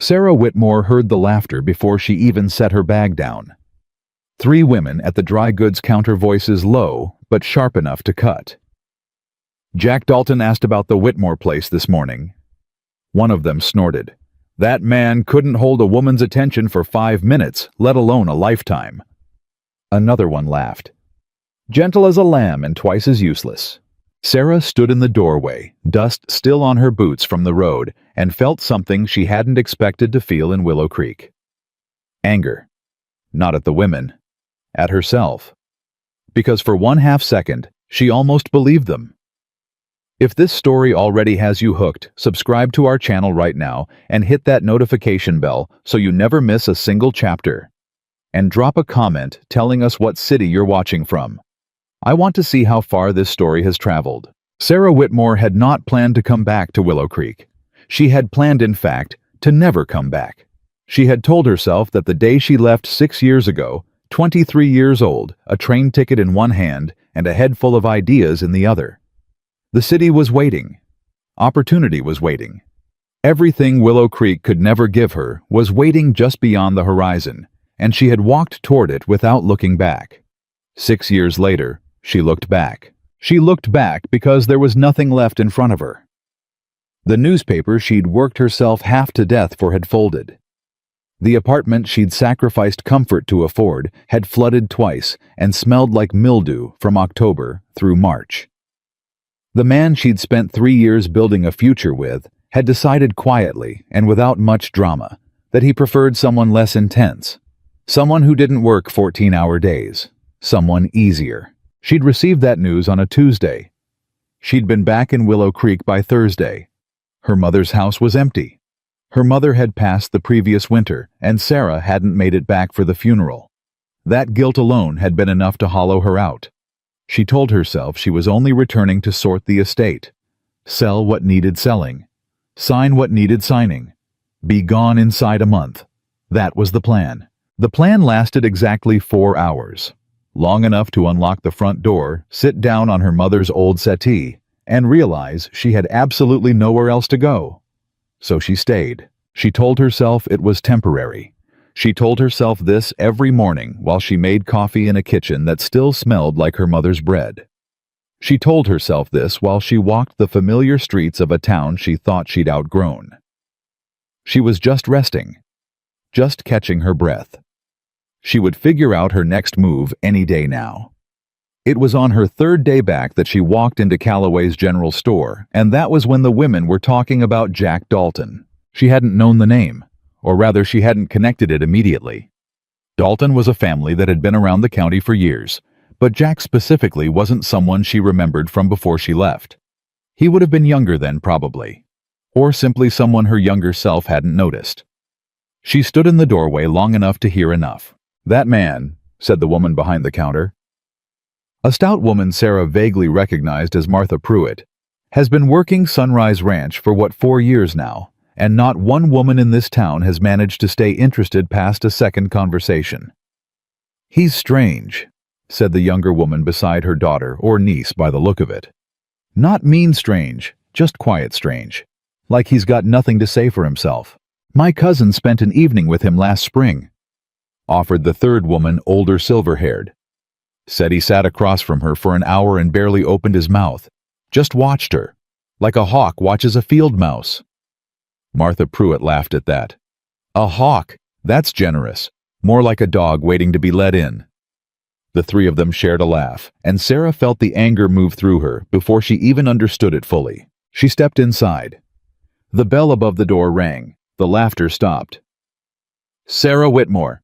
Sarah Whitmore heard the laughter before she even set her bag down. 3 women at the dry goods counter, voices low but sharp enough to cut. "Jack Dalton asked about the Whitmore place this morning." One of them snorted. "That man couldn't hold a woman's attention for 5 minutes, let alone a lifetime." Another one laughed. "Gentle as a lamb and twice as useless." Sarah stood in the doorway, dust still on her boots from the road, and felt something she hadn't expected to feel in Willow Creek. Anger. Not at the women. At herself. Because for 1/2 second, she almost believed them. If this story already has you hooked, subscribe to our channel right now and hit that notification bell so you never miss a single chapter. And drop a comment telling us what city you're watching from. I want to see how far this story has traveled. Sarah Whitmore had not planned to come back to Willow Creek. She had planned, in fact, to never come back. She had told herself that the day she left 6 years ago, 23 years old, a train ticket in one hand and a head full of ideas in the other. The city was waiting. Opportunity was waiting. Everything Willow Creek could never give her was waiting just beyond the horizon, and she had walked toward it without looking back. 6 years later, she looked back. She looked back because there was nothing left in front of her. The newspaper she'd worked herself half to death for had folded. The apartment she'd sacrificed comfort to afford had flooded twice and smelled like mildew from October through March. The man she'd spent 3 years building a future with had decided quietly and without much drama that he preferred someone less intense, someone who didn't work 14-hour days, someone easier. She'd received that news on a Tuesday. She'd been back in Willow Creek by Thursday. Her mother's house was empty. Her mother had passed the previous winter, and Sarah hadn't made it back for the funeral. That guilt alone had been enough to hollow her out. She told herself she was only returning to sort the estate, sell what needed selling, sign what needed signing, be gone inside a month. That was the plan. The plan lasted exactly 4 hours, long enough to unlock the front door, sit down on her mother's old settee, and realize she had absolutely nowhere else to go. So she stayed. She told herself it was temporary. She told herself this every morning while she made coffee in a kitchen that still smelled like her mother's bread. She told herself this while she walked the familiar streets of a town she thought she'd outgrown. She was just resting, just catching her breath. She would figure out her next move any day now. It was on her 3rd day back that she walked into Calloway's general store, and that was when the women were talking about Jack Dalton. She hadn't known the name, or rather she hadn't connected it immediately. Dalton was a family that had been around the county for years, but Jack specifically wasn't someone she remembered from before she left. He would have been younger then, probably, or simply someone her younger self hadn't noticed. She stood in the doorway long enough to hear enough. "That man," said the woman behind the counter. A stout woman Sarah vaguely recognized as Martha Pruitt, has been working Sunrise Ranch for 4 years now, and not one woman in this town has managed to stay interested past a second conversation. "He's strange," said the younger woman beside her daughter or niece by the look of it. "Not mean strange, just quiet strange. Like he's got nothing to say for himself. My cousin spent an evening with him last spring," offered the third woman, older, silver-haired. "Said he sat across from her for an hour and barely opened his mouth. Just watched her, like a hawk watches a field mouse." Martha Pruitt laughed at that. "A hawk? That's generous. More like a dog waiting to be let in." The 3 of them shared a laugh, and Sarah felt the anger move through her before she even understood it fully. She stepped inside. The bell above the door rang. The laughter stopped. "Sarah Whitmore,"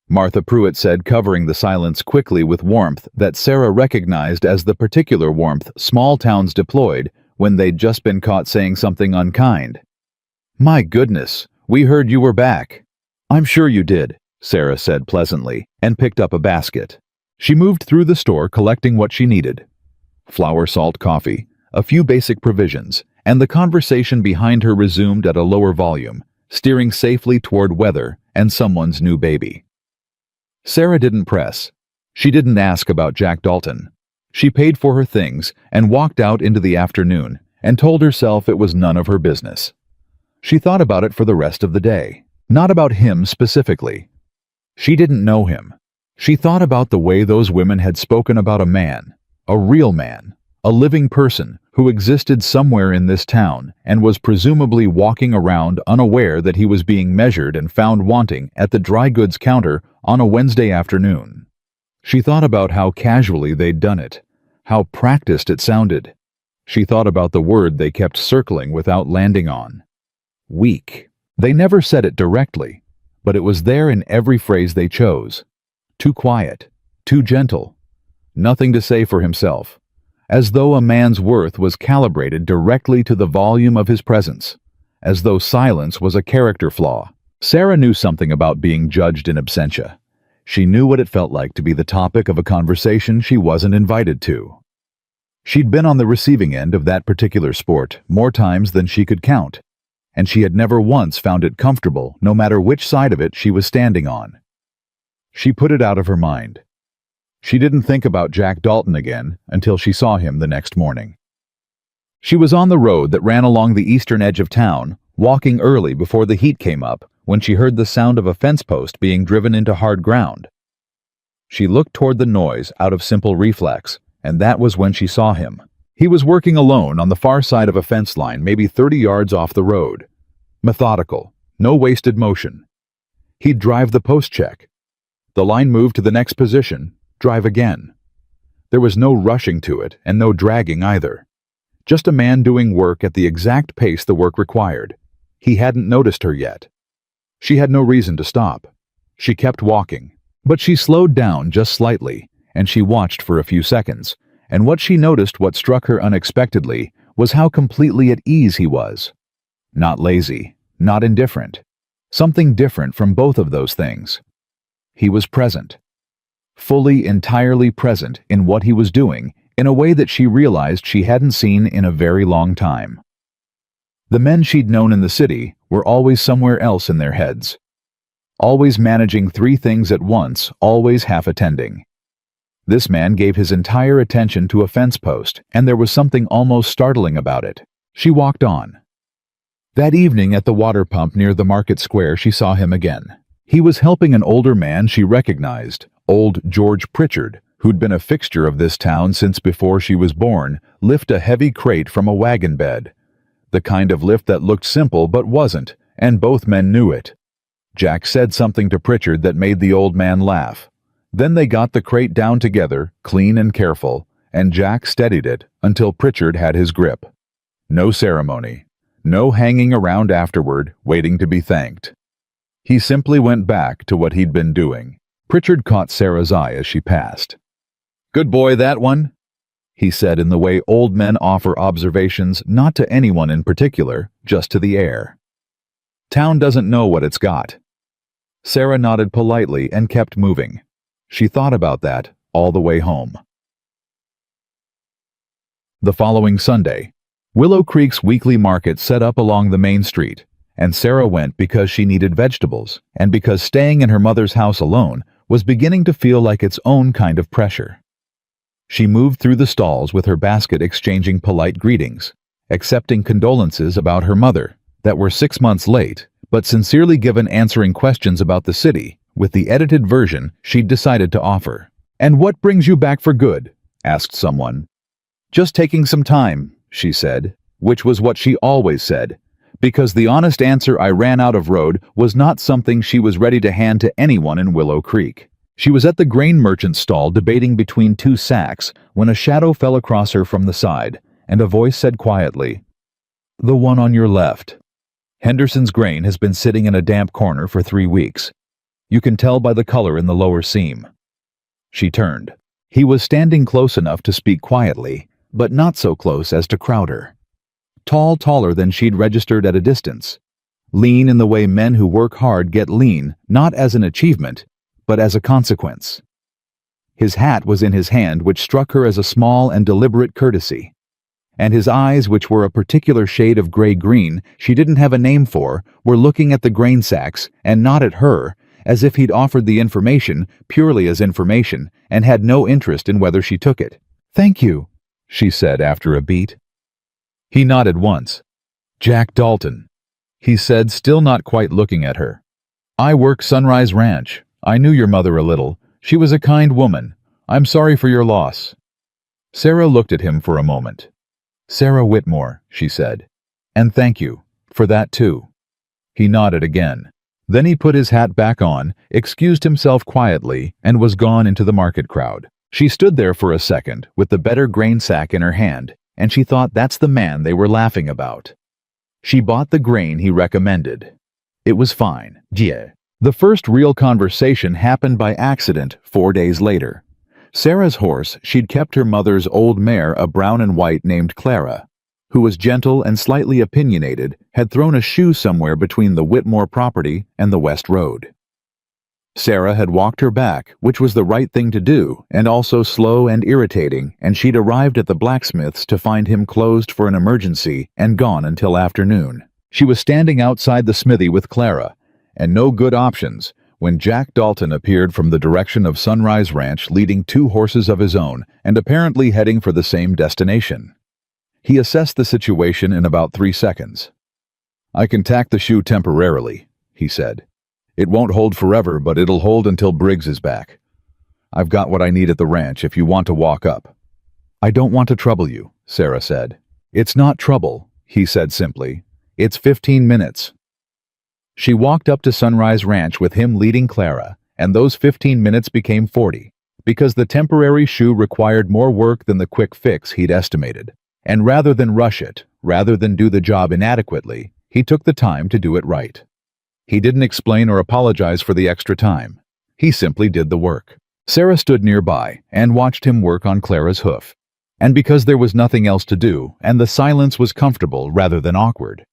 Martha Pruitt said, covering the silence quickly with warmth that Sarah recognized as the particular warmth small towns deployed when they'd just been caught saying something unkind. "My goodness, we heard you were back." "I'm sure you did," Sarah said pleasantly, and picked up a basket. She moved through the store collecting what she needed. Flour, salt, coffee, a few basic provisions, and the conversation behind her resumed at a lower volume, steering safely toward weather and someone's new baby. Sarah didn't press. She didn't ask about Jack Dalton. She paid for her things and walked out into the afternoon and told herself it was none of her business. She thought about it for the rest of the day. Not about him specifically. She didn't know him. She thought about the way those women had spoken about a man, a real man, a living person who existed somewhere in this town and was presumably walking around unaware that he was being measured and found wanting at the dry goods counter on a Wednesday afternoon. She thought about how casually they'd done it, how practiced it sounded. She thought about the word they kept circling without landing on. Weak. They never said it directly, but it was there in every phrase they chose. Too quiet, too gentle, nothing to say for himself, as though a man's worth was calibrated directly to the volume of his presence, as though silence was a character flaw. Sarah knew something about being judged in absentia. She knew what it felt like to be the topic of a conversation she wasn't invited to. She'd been on the receiving end of that particular sport more times than she could count, and she had never once found it comfortable, no matter which side of it she was standing on. She put it out of her mind. She didn't think about Jack Dalton again until she saw him the next morning. She was on the road that ran along the eastern edge of town, walking early before the heat came up, when she heard the sound of a fence post being driven into hard ground. She looked toward the noise out of simple reflex, and that was when she saw him. He was working alone on the far side of a fence line, maybe 30 yards off the road. Methodical, no wasted motion. He'd drive the post check. The line moved to the next position, drive again. There was no rushing to it and no dragging either. Just a man doing work at the exact pace the work required. He hadn't noticed her yet. She had no reason to stop. She kept walking, but she slowed down just slightly, and she watched for a few seconds, and what she noticed, what struck her unexpectedly, was how completely at ease he was. Not lazy, not indifferent. Something different from both of those things. He was present. Fully, entirely present in what he was doing, in a way that she realized she hadn't seen in a very long time. The men she'd known in the city were always somewhere else in their heads. Always managing 3 things at once, always half attending. This man gave his entire attention to a fence post, and there was something almost startling about it. She walked on. That evening at the water pump near the market square, she saw him again. He was helping an older man she recognized, old George Pritchard, who'd been a fixture of this town since before she was born, lift a heavy crate from a wagon bed. The kind of lift that looked simple but wasn't, and both men knew it. Jack said something to Pritchard that made the old man laugh. Then they got the crate down together, clean and careful, and Jack steadied it until Pritchard had his grip. No ceremony. No hanging around afterward, waiting to be thanked. He simply went back to what he'd been doing. Pritchard caught Sarah's eye as she passed. "Good boy, that one," he said in the way old men offer observations not to anyone in particular, just to the air. Town doesn't know what it's got. Sarah nodded politely and kept moving. She thought about that all the way home. The following Sunday, Willow Creek's weekly market set up along the main street, and Sarah went because she needed vegetables, and because staying in her mother's house alone was beginning to feel like its own kind of pressure. She moved through the stalls with her basket exchanging polite greetings, accepting condolences about her mother that were 6 months late, but sincerely given answering questions about the city with the edited version she'd decided to offer. "And what brings you back for good?" asked someone. "Just taking some time," she said, which was what she always said, because the honest answer, "I ran out of road," was not something she was ready to hand to anyone in Willow Creek. She was at the grain merchant's stall debating between 2 sacks when a shadow fell across her from the side, and a voice said quietly, "The one on your left. Henderson's grain has been sitting in a damp corner for 3 weeks. You can tell by the color in the lower seam." She turned. He was standing close enough to speak quietly, but not so close as to crowd her. Taller than she'd registered at a distance. Lean in the way men who work hard get lean, not as an achievement, but as a consequence. His hat was in his hand, which struck her as a small and deliberate courtesy. And his eyes, which were a particular shade of gray-green she didn't have a name for, were looking at the grain sacks and not at her, as if he'd offered the information purely as information and had no interest in whether she took it. "Thank you," she said after a beat. He nodded once. "Jack Dalton," he said, still not quite looking at her. I work Sunrise Ranch. I knew your mother a little. She was a kind woman. I'm sorry for your loss. Sarah looked at him for a moment. Sarah Whitmore, she said. And thank you. For that too. He nodded again. Then he put his hat back on, excused himself quietly, and was gone into the market crowd. She stood there for a second, with the better grain sack in her hand, and she thought that's the man they were laughing about. She bought the grain he recommended. It was fine. Yeah. The first real conversation happened by accident 4 days later. Sarah's horse, she'd kept her mother's old mare, a brown and white named Clara, who was gentle and slightly opinionated, had thrown a shoe somewhere between the Whitmore property and the West Road. Sarah had walked her back, which was the right thing to do, and also slow and irritating, and she'd arrived at the blacksmith's to find him closed for an emergency and gone until afternoon. She was standing outside the smithy with Clara, and no good options, when Jack Dalton appeared from the direction of Sunrise Ranch leading 2 horses of his own and apparently heading for the same destination. He assessed the situation in about 3 seconds. I can tack the shoe temporarily, he said. It won't hold forever, but it'll hold until Briggs is back. I've got what I need at the ranch if you want to walk up. I don't want to trouble you, Sarah said. It's not trouble, he said simply. It's 15 minutes. She walked up to Sunrise Ranch with him leading Clara, and those 15 minutes became 40, because the temporary shoe required more work than the quick fix he'd estimated. And rather than rush it, rather than do the job inadequately, he took the time to do it right. He didn't explain or apologize for the extra time. He simply did the work. Sarah stood nearby and watched him work on Clara's hoof. And because there was nothing else to do, and the silence was comfortable rather than awkward,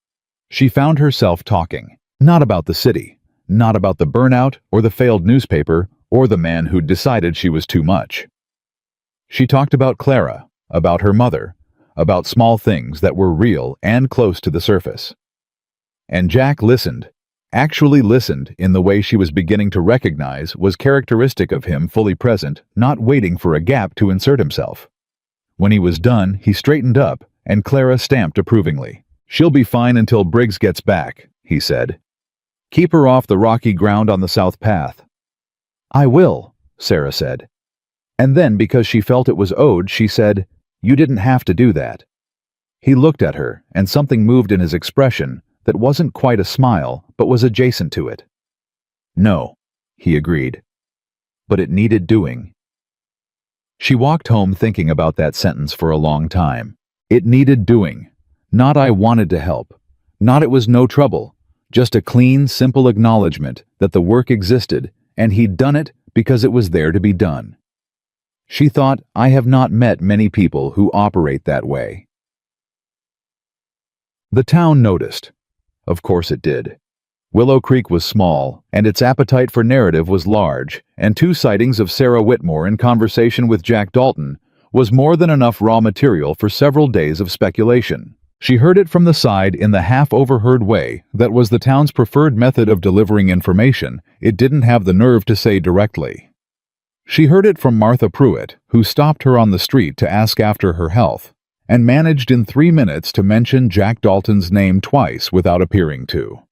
she found herself talking. Not about the city, not about the burnout or the failed newspaper or the man who'd decided she was too much. She talked about Clara, about her mother, about small things that were real and close to the surface. And Jack listened, actually listened in the way she was beginning to recognize was characteristic of him, fully present, not waiting for a gap to insert himself. When he was done, he straightened up, and Clara stamped approvingly. She'll be fine until Briggs gets back, he said. Keep her off the rocky ground on the south path. I will, Sarah said. And then, because she felt it was owed, she said, You didn't have to do that. He looked at her, and something moved in his expression that wasn't quite a smile, but was adjacent to it. No, he agreed. But it needed doing. She walked home thinking about that sentence for a long time. It needed doing. Not I wanted to help. Not it was no trouble. Just a clean, simple acknowledgement that the work existed, and he'd done it because it was there to be done. She thought, I have not met many people who operate that way. The town noticed. Of course it did. Willow Creek was small, and its appetite for narrative was large, and 2 sightings of Sarah Whitmore in conversation with Jack Dalton was more than enough raw material for several days of speculation. She heard it from the side in the half-overheard way that was the town's preferred method of delivering information it didn't have the nerve to say directly. She heard it from Martha Pruitt, who stopped her on the street to ask after her health, and managed in 3 minutes to mention Jack Dalton's name twice without appearing to.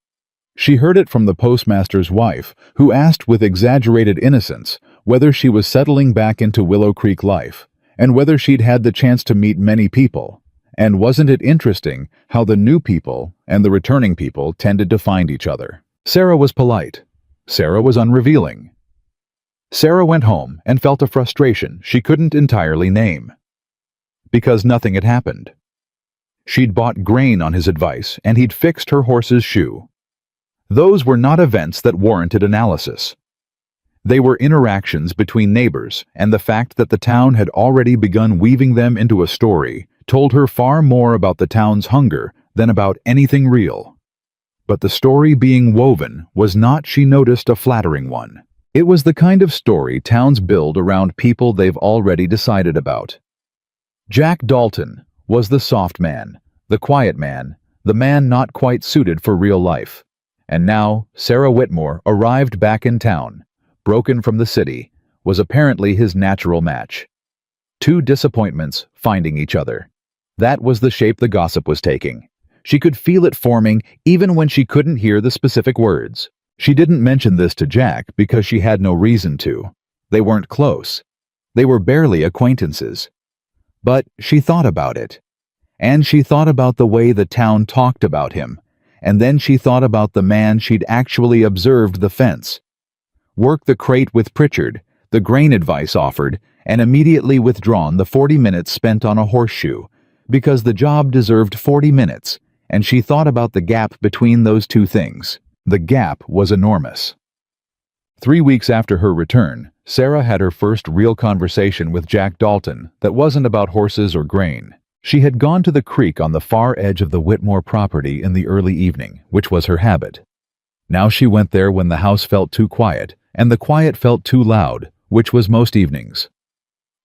She heard it from the postmaster's wife, who asked with exaggerated innocence whether she was settling back into Willow Creek life, and whether she'd had the chance to meet many people. And wasn't it interesting how the new people and the returning people tended to find each other? Sarah was polite. Sarah was unrevealing. Sarah went home and felt a frustration she couldn't entirely name. Because nothing had happened. She'd bought grain on his advice, and he'd fixed her horse's shoe. Those were not events that warranted analysis. They were interactions between neighbors, and the fact that the town had already begun weaving them into a story told her far more about the town's hunger than about anything real. But the story being woven was not, she noticed, a flattering one. It was the kind of story towns build around people they've already decided about. Jack Dalton was the soft man, the quiet man, the man not quite suited for real life. And now Sarah Whitmore, arrived back in town, broken from the city, was apparently his natural match. 2 disappointments finding each other. That was the shape the gossip was taking. She could feel it forming even when she couldn't hear the specific words. She didn't mention this to Jack because she had no reason to. They weren't close. They were barely acquaintances. But she thought about it. And she thought about the way the town talked about him. And then she thought about the man she'd actually observed the fence. Work the crate with Pritchard, the grain advice offered, and immediately withdrawn the 40 minutes spent on a horseshoe, because the job deserved 40 minutes, and she thought about the gap between those two things. The gap was enormous. 3 weeks after her return, Sarah had her first real conversation with Jack Dalton that wasn't about horses or grain. She had gone to the creek on the far edge of the Whitmore property in the early evening, which was her habit. Now she went there when the house felt too quiet, and the quiet felt too loud, which was most evenings.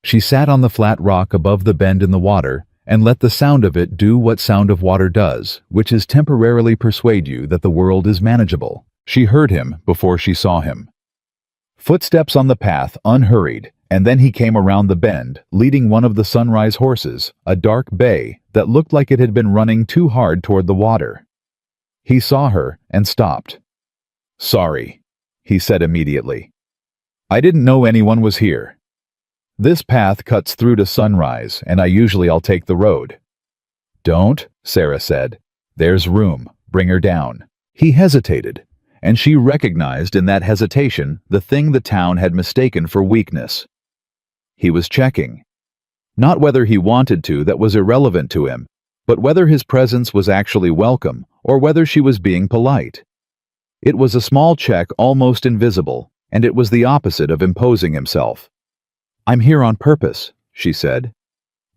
She sat on the flat rock above the bend in the water and let the sound of it do what sound of water does, which is temporarily persuade you that the world is manageable. She heard him before she saw him. Footsteps on the path, unhurried, and then he came around the bend, leading one of the Sunrise horses, a dark bay that looked like it had been running too hard toward the water. He saw her and stopped. "Sorry," he said immediately. "I didn't know anyone was here. This path cuts through to Sunrise, and I'll take the road." "Don't," Sarah said. "There's room. Bring her down." He hesitated, and she recognized in that hesitation the thing the town had mistaken for weakness. He was checking. Not whether he wanted to, that was irrelevant to him, but whether his presence was actually welcome, or whether she was being polite. It was a small check, almost invisible, and it was the opposite of imposing himself. "I'm here on purpose," she said.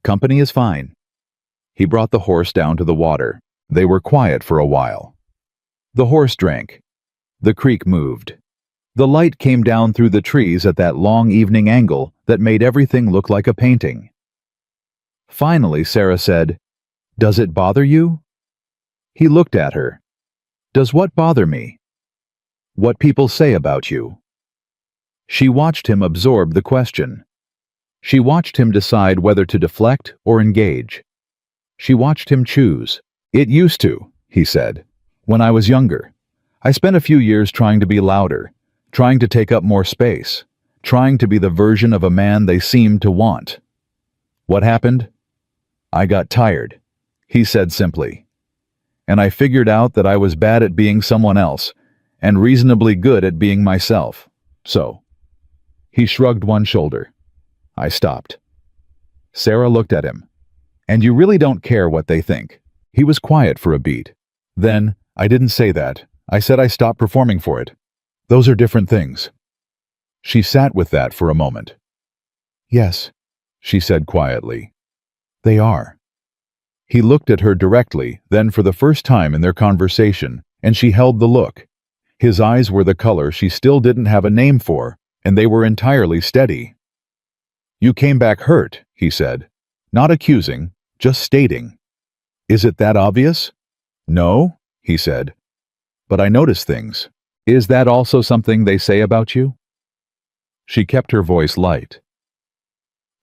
"Company is fine." He brought the horse down to the water. They were quiet for a while. The horse drank. The creek moved. The light came down through the trees at that long evening angle that made everything look like a painting. Finally, Sarah said, "Does it bother you?" He looked at her. "Does what bother me?" "What people say about you." She watched him absorb the question. She watched him decide whether to deflect or engage. She watched him choose. "It used to," he said, "when I was younger. I spent a few years trying to be louder, trying to take up more space, trying to be the version of a man they seemed to want. What happened? I got tired," he said simply. "And I figured out that I was bad at being someone else, and reasonably good at being myself. So." He shrugged one shoulder. "I stopped." Sarah looked at him. "And you really don't care what they think?" He was quiet for a beat. Then, "I didn't say that. I said I stopped performing for it. Those are different things." She sat with that for a moment. "Yes," she said quietly. "They are." He looked at her directly, then for the first time in their conversation, and she held the look. His eyes were the color she still didn't have a name for, and they were entirely steady. "You came back hurt," he said. "Not accusing, just stating. Is it that obvious?" "No," he said. "But I notice things. Is that also something they say about you?" She kept her voice light.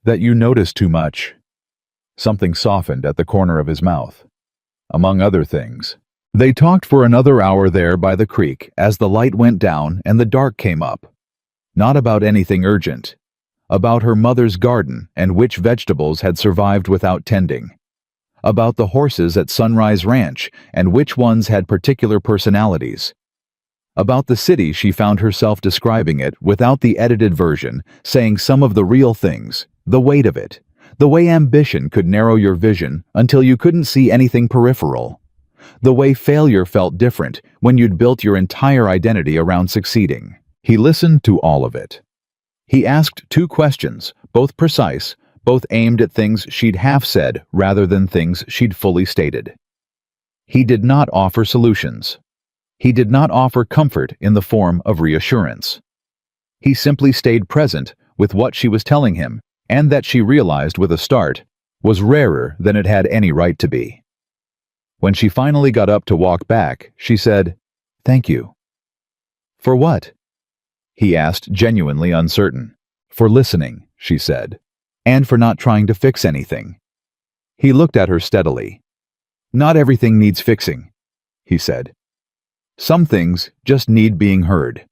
"That you notice too much." Something softened at the corner of his mouth. "Among other things." They talked for another hour there by the creek as the light went down and the dark came up. Not about anything urgent. About her mother's garden and which vegetables had survived without tending. About the horses at Sunrise Ranch and which ones had particular personalities. About the city she found herself describing it without the edited version, saying some of the real things, the weight of it, the way ambition could narrow your vision until you couldn't see anything peripheral. The way failure felt different when you'd built your entire identity around succeeding. He listened to all of it. He asked 2 questions, both precise, both aimed at things she'd half said rather than things she'd fully stated. He did not offer solutions. He did not offer comfort in the form of reassurance. He simply stayed present with what she was telling him, and that she realized with a start was rarer than it had any right to be. When she finally got up to walk back, she said, "Thank you." "For what?" he asked, genuinely uncertain. "For listening," she said, "and for not trying to fix anything." He looked at her steadily. "Not everything needs fixing," he said. Some things just need being heard.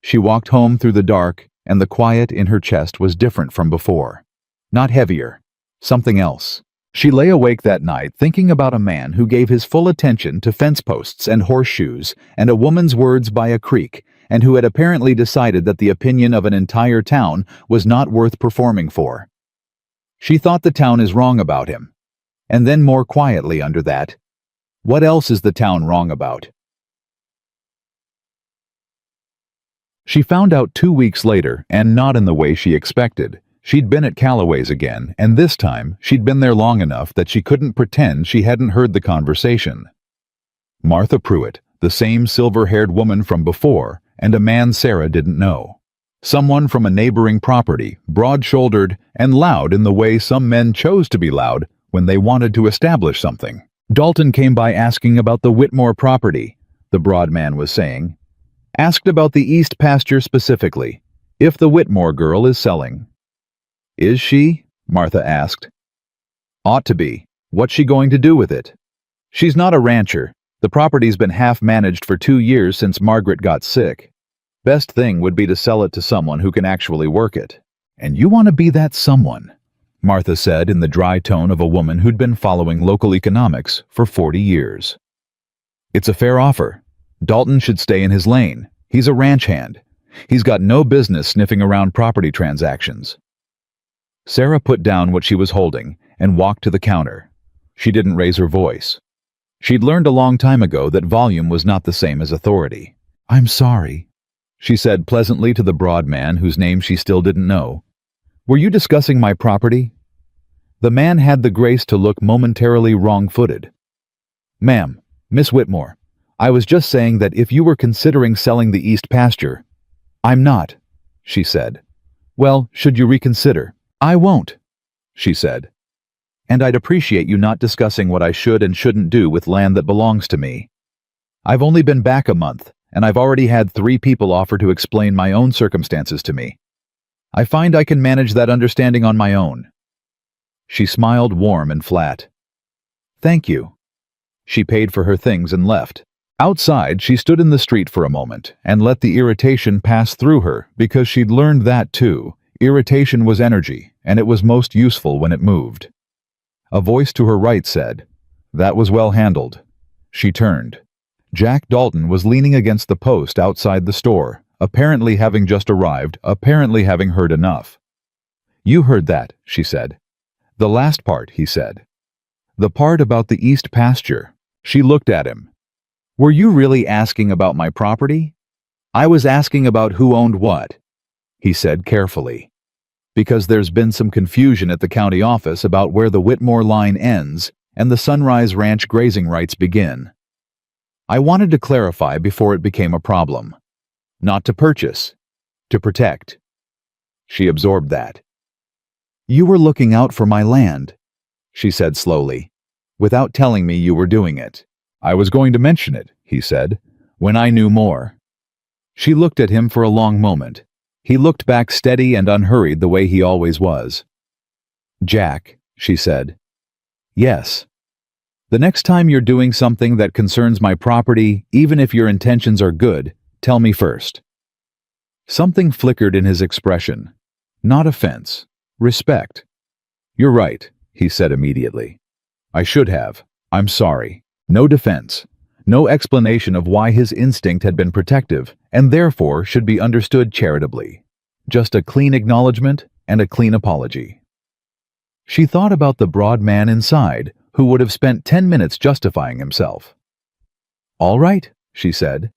She walked home through the dark, and the quiet in her chest was different from before. Not heavier. Something else. She lay awake that night thinking about a man who gave his full attention to fence posts and horseshoes and a woman's words by a creek, and who had apparently decided that the opinion of an entire town was not worth performing for. She thought the town is wrong about him. And then more quietly under that, what else is the town wrong about? She found out 2 weeks later, and not in the way she expected. She'd been at Calloway's again, and this time she'd been there long enough that she couldn't pretend she hadn't heard the conversation. Martha Pruitt, the same silver-haired woman from before, and a man Sarah didn't know. Someone from a neighboring property, broad-shouldered and loud in the way some men chose to be loud when they wanted to establish something. Dalton came by asking about the Whitmore property, the broad man was saying. Asked about the East pasture specifically, if the Whitmore girl is selling. Is she? Martha asked. Ought to be. What's she going to do with it? She's not a rancher. The property's been half managed for 2 years since Margaret got sick. Best thing would be to sell it to someone who can actually work it. And you want to be that someone, Martha said in the dry tone of a woman who'd been following local economics for 40 years. It's a fair offer. Dalton should stay in his lane. He's a ranch hand. He's got no business sniffing around property transactions. Sarah put down what she was holding and walked to the counter. She didn't raise her voice. She'd learned a long time ago that volume was not the same as authority. I'm sorry, she said pleasantly to the broad man whose name she still didn't know. Were you discussing my property? The man had the grace to look momentarily wrong-footed. Ma'am, Miss Whitmore, I was just saying that if you were considering selling the East pasture. I'm not, she said. Well, should you reconsider? I won't, she said. And I'd appreciate you not discussing what I should and shouldn't do with land that belongs to me. I've only been back a month, and I've already had 3 people offer to explain my own circumstances to me. I find I can manage that understanding on my own. She smiled warm and flat. Thank you. She paid for her things and left. Outside, she stood in the street for a moment and let the irritation pass through her because she'd learned that too. Irritation was energy, and it was most useful when it moved. A voice to her right said, "That was well handled." She turned. Jack Dalton was leaning against the post outside the store, apparently having just arrived, apparently having heard enough. "You heard that," she said. "The last part," he said. "The part about the East pasture." She looked at him. "Were you really asking about my property?" "I was asking about who owned what," he said carefully. "Because there's been some confusion at the county office about where the Whitmore line ends and the Sunrise Ranch grazing rights begin. I wanted to clarify before it became a problem. Not to purchase, to protect." She absorbed that. "You were looking out for my land," she said slowly, "without telling me you were doing it." "I was going to mention it," he said, "when I knew more." She looked at him for a long moment. He looked back steady and unhurried the way he always was. "Jack," she said. "Yes. The next time you're doing something that concerns my property, even if your intentions are good, tell me first." Something flickered in his expression. Not offense. Respect. "You're right," he said immediately. "I should have. I'm sorry." No defense. No explanation of why his instinct had been protective, and therefore should be understood charitably. Just a clean acknowledgement and a clean apology. She thought about the broad man inside, who would have spent 10 minutes justifying himself. "All right," she said.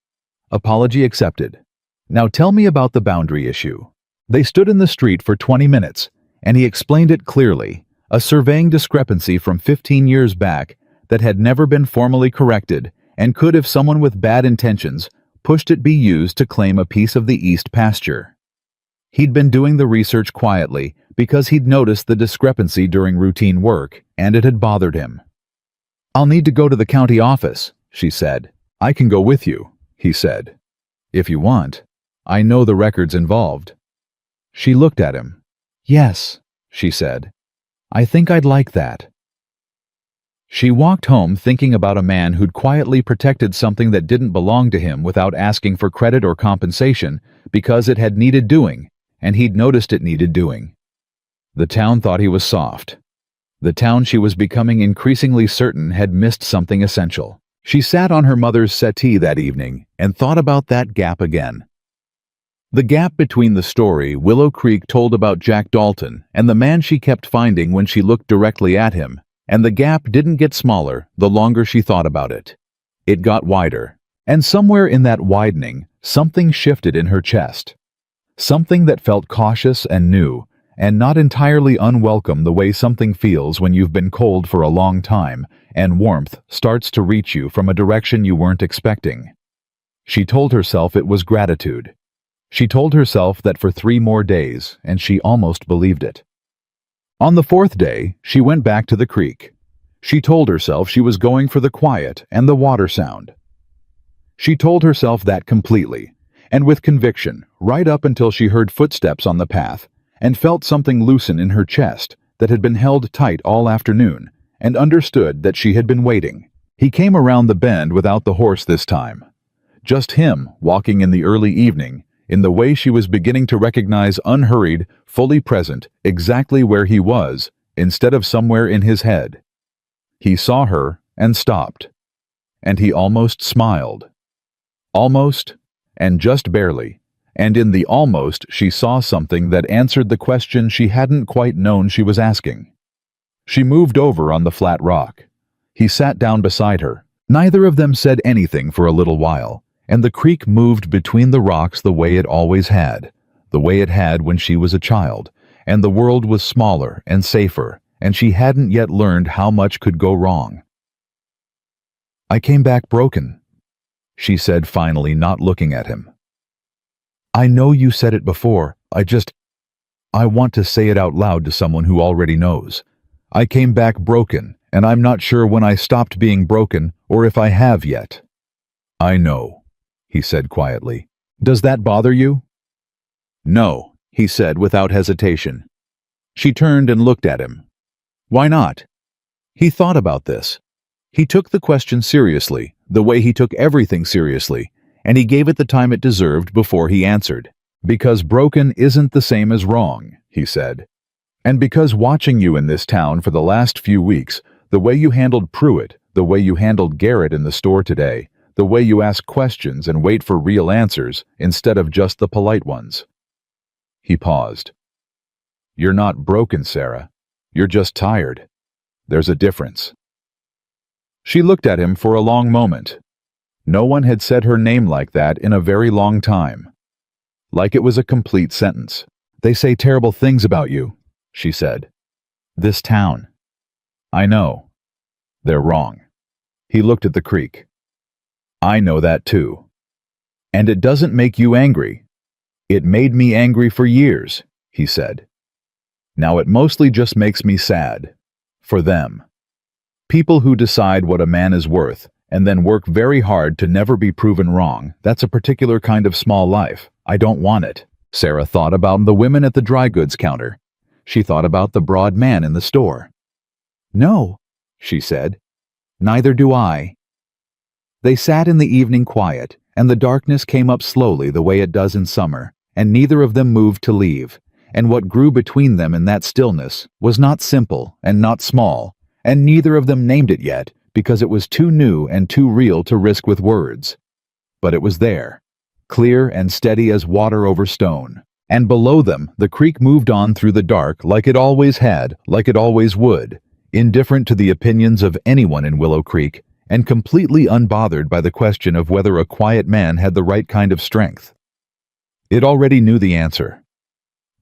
"Apology accepted. Now tell me about the boundary issue." They stood in the street for 20 minutes, and he explained it clearly, a surveying discrepancy from 15 years back that had never been formally corrected and could, if someone with bad intentions pushed it, be used to claim a piece of the East pasture. He'd been doing the research quietly because he'd noticed the discrepancy during routine work, and it had bothered him. "I'll need to go to the county office," she said. "I can go with you," he said. "If you want. I know the records involved." She looked at him. "Yes," she said. "I think I'd like that." She walked home thinking about a man who'd quietly protected something that didn't belong to him without asking for credit or compensation because it had needed doing, and he'd noticed it needed doing. The town thought he was soft. The town she was becoming increasingly certain had missed something essential. She sat on her mother's settee that evening and thought about that gap again. The gap between the story Willow Creek told about Jack Dalton and the man she kept finding when she looked directly at him, and the gap didn't get smaller the longer she thought about it. It got wider, and somewhere in that widening, something shifted in her chest. Something that felt cautious and new, and not entirely unwelcome the way something feels when you've been cold for a long time, and warmth starts to reach you from a direction you weren't expecting. She told herself it was gratitude. She told herself that for 3 more days, and she almost believed it. On the 4th day, she went back to the creek. She told herself she was going for the quiet and the water sound. She told herself that completely, and with conviction, right up until she heard footsteps on the path, and felt something loosen in her chest that had been held tight all afternoon, and understood that she had been waiting. He came around the bend without the horse this time. Just him walking in the early evening, in the way she was beginning to recognize unhurried, fully present, exactly where he was, instead of somewhere in his head. He saw her and stopped. And he almost smiled. Almost, and just barely. And in the almost she saw something that answered the question she hadn't quite known she was asking. She moved over on the flat rock. He sat down beside her. Neither of them said anything for a little while, and the creek moved between the rocks the way it always had, the way it had when she was a child, and the world was smaller and safer, and she hadn't yet learned how much could go wrong. "I came back broken," she said finally, not looking at him. "I know you said it before, I want to say it out loud to someone who already knows. I came back broken, and I'm not sure when I stopped being broken or if I have yet." "I know," he said quietly. "Does that bother you?" "No," he said without hesitation. She turned and looked at him. "Why not?" He thought about this. He took the question seriously, the way he took everything seriously, and he gave it the time it deserved before he answered. "Because broken isn't the same as wrong," he said. "And because watching you in this town for the last few weeks, the way you handled Pruitt, the way you handled Garrett in the store today, the way you ask questions and wait for real answers instead of just the polite ones." He paused. "You're not broken, Sarah. You're just tired. There's a difference." She looked at him for a long moment. No one had said her name like that in a very long time. Like it was a complete sentence. "They say terrible things about you," she said. "This town." "I know. They're wrong." He looked at the creek. "I know that too. And it doesn't make you angry. It made me angry for years," he said. "Now it mostly just makes me sad. For them. People who decide what a man is worth and then work very hard to never be proven wrong, that's a particular kind of small life. I don't want it." Sarah thought about the women at the dry goods counter. She thought about the broad man in the store. "No," she said. "Neither do I." They sat in the evening quiet, and the darkness came up slowly the way it does in summer, and neither of them moved to leave, and what grew between them in that stillness was not simple and not small, and neither of them named it yet because it was too new and too real to risk with words. But it was there, clear and steady as water over stone, and below them the creek moved on through the dark like it always had, like it always would, indifferent to the opinions of anyone in Willow Creek, and completely unbothered by the question of whether a quiet man had the right kind of strength. It already knew the answer.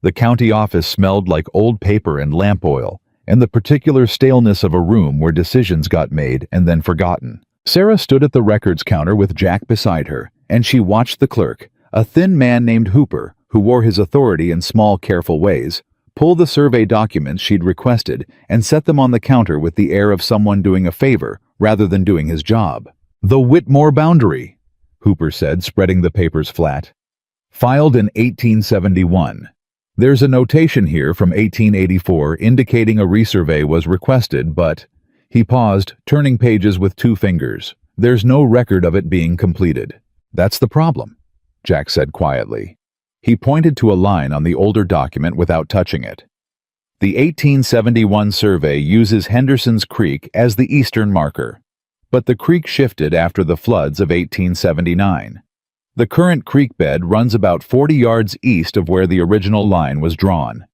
The county office smelled like old paper and lamp oil, and the particular staleness of a room where decisions got made and then forgotten. Sarah stood at the records counter with Jack beside her, and she watched the clerk, a thin man named Hooper, who wore his authority in small, careful ways, pull the survey documents she'd requested and set them on the counter with the air of someone doing a favor rather than doing his job. "The Whitmore boundary," Hooper said, spreading the papers flat. "Filed in 1871. There's a notation here from 1884 indicating a resurvey was requested, but," He paused, turning pages with 2 fingers. There's no record of it being completed. That's the problem, Jack said quietly. He pointed to a line on the older document without touching it. The 1871 survey uses Henderson's Creek as the eastern marker, but the creek shifted after the floods of 1879. The current creek bed runs about 40 yards east of where the original line was drawn,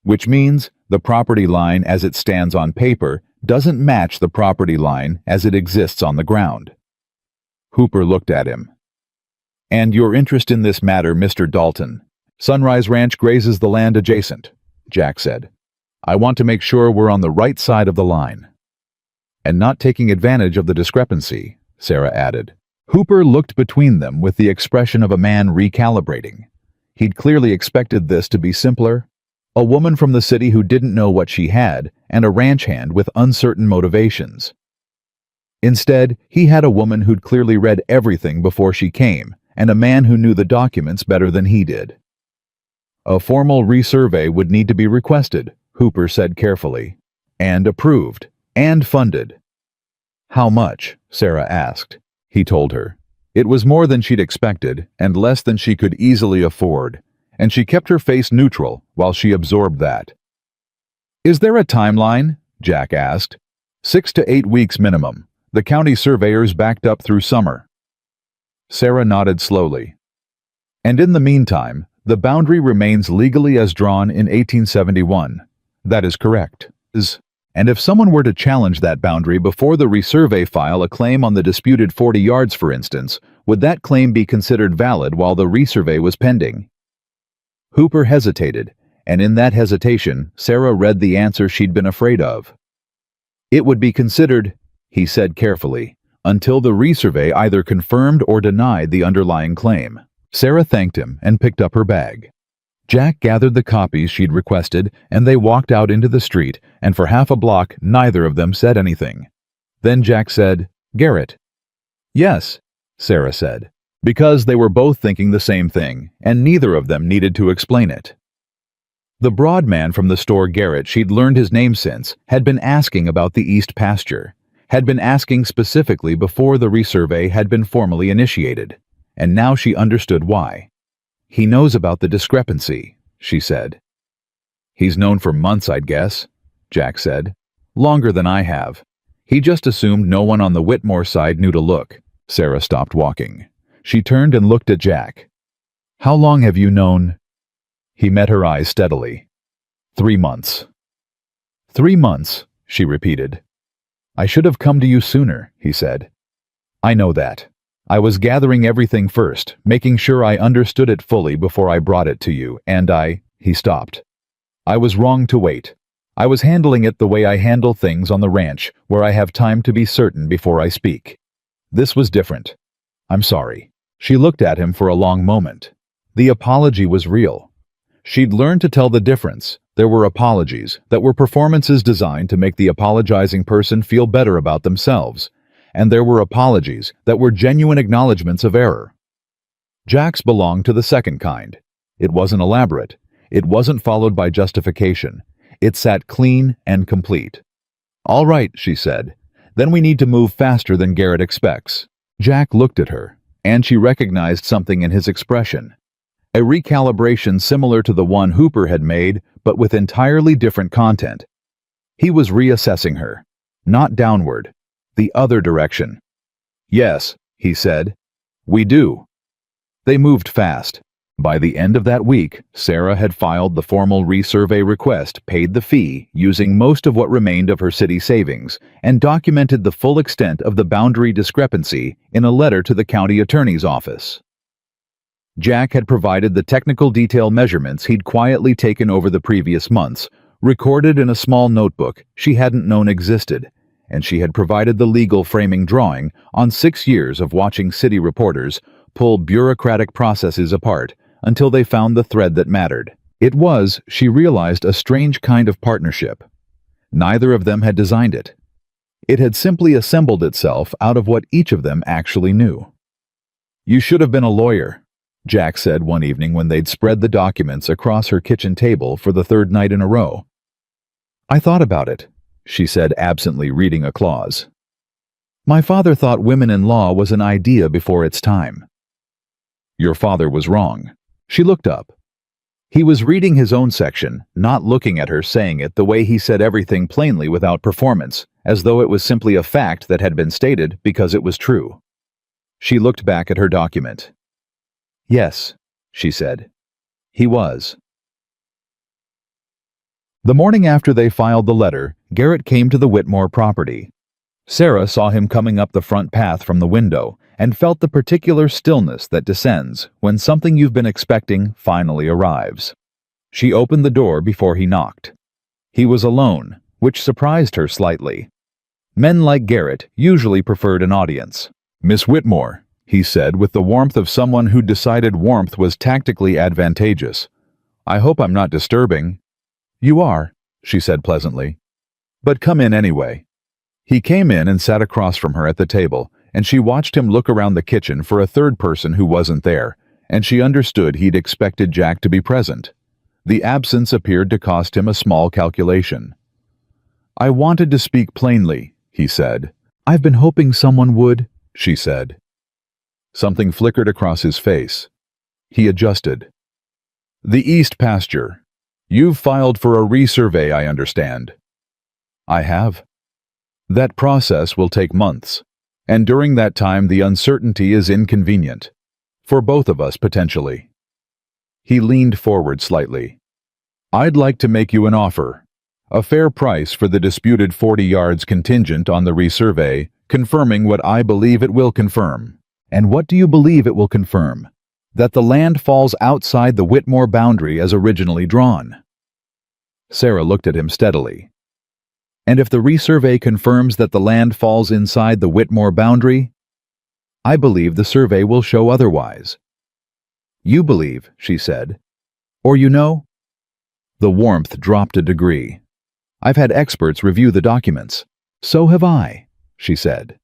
which means the property line as it stands on paper doesn't match the property line as it exists on the ground. Hooper looked at him. And your interest in this matter, Mr. Dalton? Sunrise Ranch grazes the land adjacent, Jack said. I want to make sure we're on the right side of the line. And not taking advantage of the discrepancy, Sarah added. Hooper looked between them with the expression of a man recalibrating. He'd clearly expected this to be simpler. A woman from the city who didn't know what she had, and a ranch hand with uncertain motivations. Instead, he had a woman who'd clearly read everything before she came, and a man who knew the documents better than he did. A formal resurvey would need to be requested, Hooper said carefully, and approved, and funded. How much? Sarah asked. He told her. It was more than she'd expected, and less than she could easily afford, and she kept her face neutral while she absorbed that. Is there a timeline? Jack asked. 6 to 8 weeks minimum. The county surveyors backed up through summer. Sarah nodded slowly. And in the meantime, the boundary remains legally as drawn in 1871. That is correct. And if someone were to challenge that boundary before the resurvey file a claim on the disputed 40 yards, for instance, would that claim be considered valid while the resurvey was pending? Hooper hesitated, and in that hesitation, Sarah read the answer she'd been afraid of. It would be considered, he said carefully, until the resurvey either confirmed or denied the underlying claim. Sarah thanked him and picked up her bag. Jack gathered the copies she'd requested, and they walked out into the street, and for half a block neither of them said anything. Then Jack said, Garrett. Yes, Sarah said, because they were both thinking the same thing, and neither of them needed to explain it. The broad man from the store, Garrett, she'd learned his name since, had been asking about the east pasture, had been asking specifically before the resurvey had been formally initiated, and now she understood why. He knows about the discrepancy, she said. He's known for months, I'd guess, Jack said. Longer than I have. He just assumed no one on the Whitmore side knew to look. Sarah stopped walking. She turned and looked at Jack. How long have you known? He met her eyes steadily. 3 months. 3 months, she repeated. I should have come to you sooner, he said. I know that. I was gathering everything first, making sure I understood it fully before I brought it to you, and he stopped. I was wrong to wait. I was handling it the way I handle things on the ranch, where I have time to be certain before I speak. This was different. I'm sorry. She looked at him for a long moment. The apology was real. She'd learned to tell the difference. There were apologies that were performances designed to make the apologizing person feel better about themselves, and there were apologies that were genuine acknowledgments of error. Jack's belonged to the second kind. It wasn't elaborate. It wasn't followed by justification. It sat clean and complete. All right, she said. Then we need to move faster than Garrett expects. Jack looked at her, and she recognized something in his expression. A recalibration similar to the one Hooper had made, but with entirely different content. He was reassessing her, not downward, the other direction. Yes, he said. We do. They moved fast. By the end of that week, Sarah had filed the formal resurvey request, paid the fee, using most of what remained of her city savings, and documented the full extent of the boundary discrepancy in a letter to the county attorney's office. Jack had provided the technical detail measurements he'd quietly taken over the previous months, recorded in a small notebook she hadn't known existed, and she had provided the legal framing drawing on 6 years of watching city reporters pull bureaucratic processes apart until they found the thread that mattered. It was, she realized, a strange kind of partnership. Neither of them had designed it. It had simply assembled itself out of what each of them actually knew. You should have been a lawyer, Jack said one evening when they'd spread the documents across her kitchen table for the 3rd night in a row. I thought about it, she said absently, reading a clause. My father thought women-in-law was an idea before its time. Your father was wrong. She looked up. He was reading his own section, not looking at her, saying it the way he said everything plainly without performance, as though it was simply a fact that had been stated because it was true. She looked back at her document. Yes, she said. He was. The morning after they filed the letter, Garrett came to the Whitmore property. Sarah saw him coming up the front path from the window and felt the particular stillness that descends when something you've been expecting finally arrives. She opened the door before he knocked. He was alone, which surprised her slightly. Men like Garrett usually preferred an audience. Miss Whitmore, he said with the warmth of someone who decided warmth was tactically advantageous. I hope I'm not disturbing. You are, she said pleasantly. But come in anyway. He came in and sat across from her at the table, and she watched him look around the kitchen for a third person who wasn't there, and she understood he'd expected Jack to be present. The absence appeared to cost him a small calculation. I wanted to speak plainly, he said. I've been hoping someone would, she said. Something flickered across his face. He adjusted. The East Pasture. You've filed for a resurvey, I understand. I have. That process will take months, and during that time the uncertainty is inconvenient. For both of us, potentially. He leaned forward slightly. I'd like to make you an offer. A fair price for the disputed 40 yards contingent on the resurvey, confirming what I believe it will confirm. And what do you believe it will confirm? That the land falls outside the Whitmore boundary as originally drawn. Sarah looked at him steadily. And if the resurvey confirms that the land falls inside the Whitmore boundary, I believe the survey will show otherwise. You believe, she said. Or you know? The warmth dropped a degree. I've had experts review the documents. So have I, she said.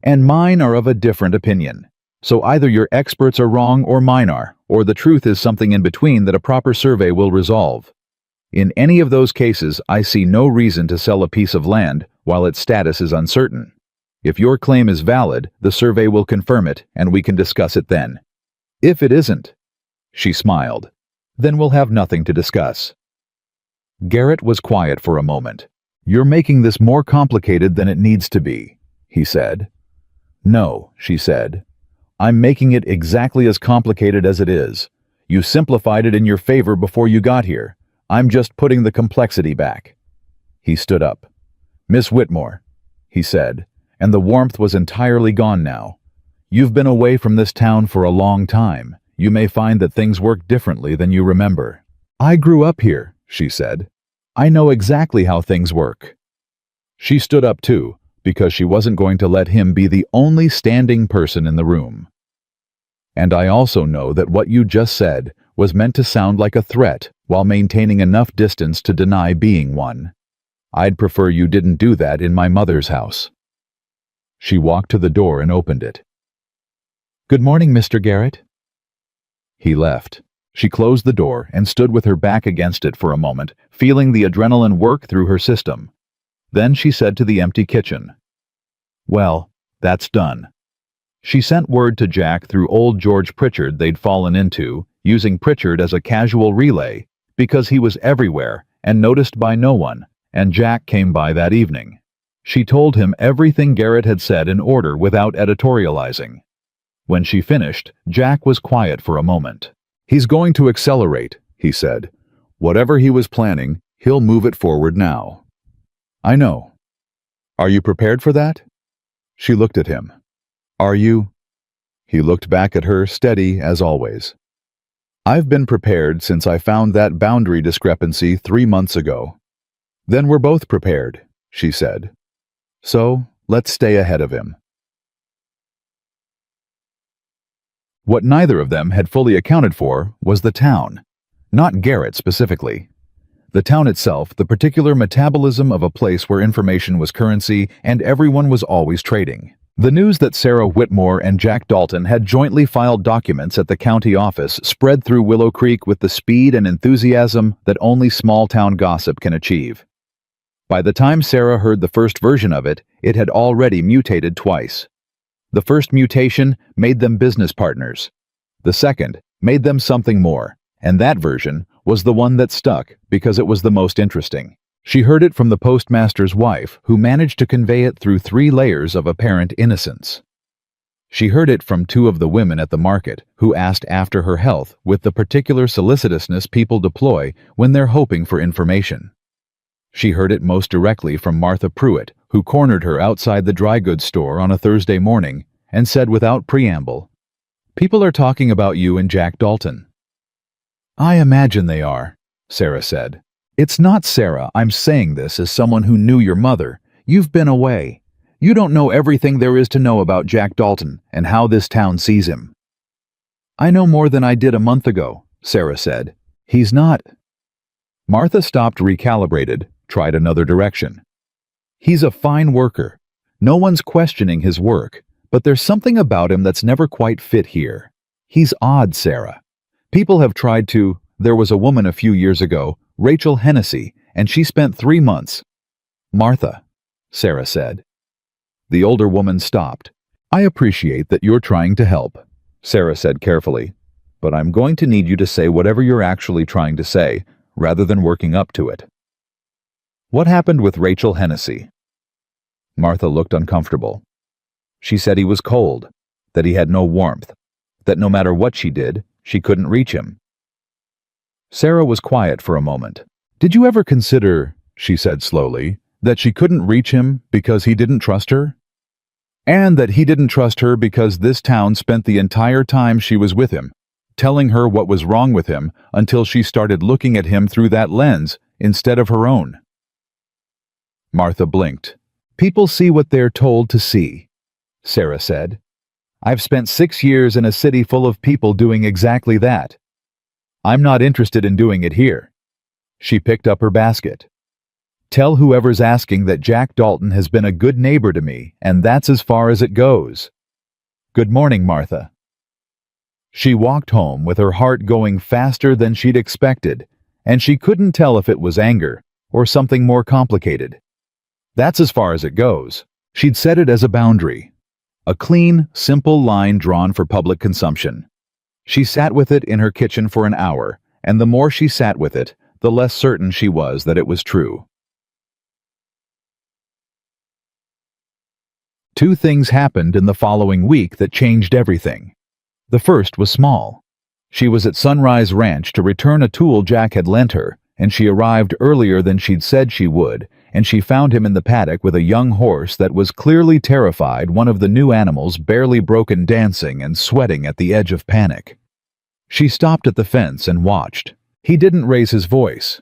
And mine are of a different opinion. So either your experts are wrong or mine are, or the truth is something in between that a proper survey will resolve. In any of those cases, I see no reason to sell a piece of land while its status is uncertain. If your claim is valid, the survey will confirm it, and we can discuss it then. If it isn't, she smiled, then we'll have nothing to discuss. Garrett was quiet for a moment. You're making this more complicated than it needs to be, he said. No, she said. I'm making it exactly as complicated as it is. You simplified it in your favor before you got here. I'm just putting the complexity back. He stood up. Miss Whitmore, he said, and the warmth was entirely gone now. You've been away from this town for a long time. You may find that things work differently than you remember. I grew up here, she said. I know exactly how things work. She stood up too, because she wasn't going to let him be the only standing person in the room. And I also know that what you just said was meant to sound like a threat while maintaining enough distance to deny being one. I'd prefer you didn't do that in my mother's house. She walked to the door and opened it. Good morning, Mr. Garrett. He left. She closed the door and stood with her back against it for a moment, feeling the adrenaline work through her system. Then she said to the empty kitchen, Well, that's done. She sent word to Jack through old George Pritchard they'd fallen into, using Pritchard as a casual relay, because he was everywhere and noticed by no one, and Jack came by that evening. She told him everything Garrett had said in order without editorializing. When she finished, Jack was quiet for a moment. He's going to accelerate, he said. Whatever he was planning, he'll move it forward now. I know. Are you prepared for that? She looked at him. Are you? He looked back at her, steady as always. I've been prepared since I found that boundary discrepancy 3 months ago. Then we're both prepared, she said. So, let's stay ahead of him. What neither of them had fully accounted for was the town, not Garrett specifically. The town itself, the particular metabolism of a place where information was currency and everyone was always trading. The news that Sarah Whitmore and Jack Dalton had jointly filed documents at the county office spread through Willow Creek with the speed and enthusiasm that only small-town gossip can achieve. By the time Sarah heard the first version of it, it had already mutated twice. The first mutation made them business partners. The second made them something more, and that version was the one that stuck because it was the most interesting. She heard it from the postmaster's wife, who managed to convey it through 3 layers of apparent innocence. She heard it from 2 of the women at the market, who asked after her health with the particular solicitousness people deploy when they're hoping for information. She heard it most directly from Martha Pruitt, who cornered her outside the dry goods store on a Thursday morning and said without preamble, "People are talking about you and Jack Dalton." "I imagine they are," Sarah said. "It's not Sarah. I'm saying this as someone who knew your mother. You've been away. You don't know everything there is to know about Jack Dalton and how this town sees him." "I know more than I did a month ago," Sarah said. "He's not—" Martha stopped, recalibrated, tried another direction. "He's a fine worker. No one's questioning his work, but there's something about him that's never quite fit here. He's odd, Sarah. People have tried to— There was a woman a few years ago, Rachel Hennessy, and she spent 3 months. "Martha," Sarah said. The older woman stopped. "I appreciate that you're trying to help," Sarah said carefully, "but I'm going to need you to say whatever you're actually trying to say, rather than working up to it. What happened with Rachel Hennessy?" Martha looked uncomfortable. "She said he was cold, that he had no warmth, that no matter what she did, she couldn't reach him." Sarah was quiet for a moment. "Did you ever consider," she said slowly, "that she couldn't reach him because he didn't trust her? And that he didn't trust her because this town spent the entire time she was with him telling her what was wrong with him until she started looking at him through that lens instead of her own?" Martha blinked. "People see what they're told to see," Sarah said. "I've spent 6 years in a city full of people doing exactly that. I'm not interested in doing it here." She picked up her basket. "Tell whoever's asking that Jack Dalton has been a good neighbor to me, and that's as far as it goes. Good morning, Martha." She walked home with her heart going faster than she'd expected, and she couldn't tell if it was anger or something more complicated. That's as far as it goes. She'd set it as a boundary. A clean, simple line drawn for public consumption. She sat with it in her kitchen for an hour, and the more she sat with it, the less certain she was that it was true. 2 things happened in the following week that changed everything. The first was small. She was at Sunrise Ranch to return a tool Jack had lent her, and she arrived earlier than she'd said she would, and she found him in the paddock with a young horse that was clearly terrified, one of the new animals barely broken dancing and sweating at the edge of panic. She stopped at the fence and watched. He didn't raise his voice.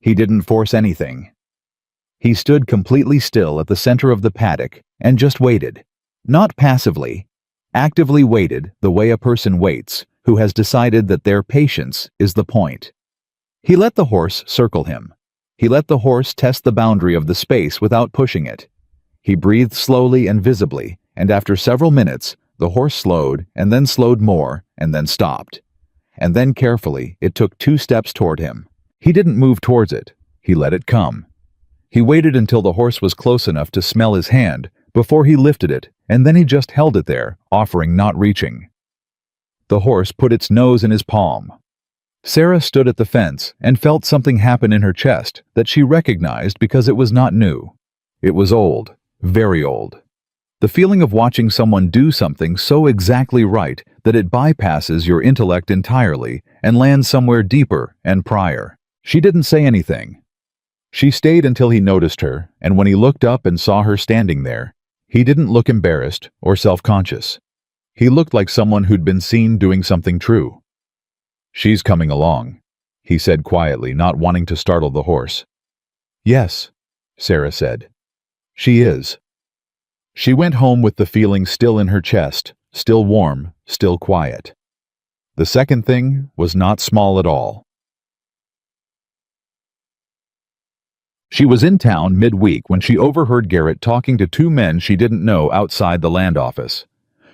He didn't force anything. He stood completely still at the center of the paddock and just waited. Not passively, actively waited the way a person waits who has decided that their patience is the point. He let the horse circle him. He let the horse test the boundary of the space without pushing it. He breathed slowly and visibly, and after several minutes, the horse slowed and then slowed more and then stopped. And then carefully, it took 2 steps toward him. He didn't move towards it. He let it come. He waited until the horse was close enough to smell his hand before he lifted it, and then he just held it there, offering not reaching. The horse put its nose in his palm. Sarah stood at the fence and felt something happen in her chest that she recognized because it was not new. It was old, very old. The feeling of watching someone do something so exactly right that it bypasses your intellect entirely and lands somewhere deeper and prior. She didn't say anything. She stayed until he noticed her, and when he looked up and saw her standing there, he didn't look embarrassed or self-conscious. He looked like someone who'd been seen doing something true. "She's coming along," he said quietly, not wanting to startle the horse. "Yes," Sarah said. "She is." She went home with the feeling still in her chest, still warm, still quiet. The second thing was not small at all. She was in town midweek when she overheard Garrett talking to 2 men she didn't know outside the land office.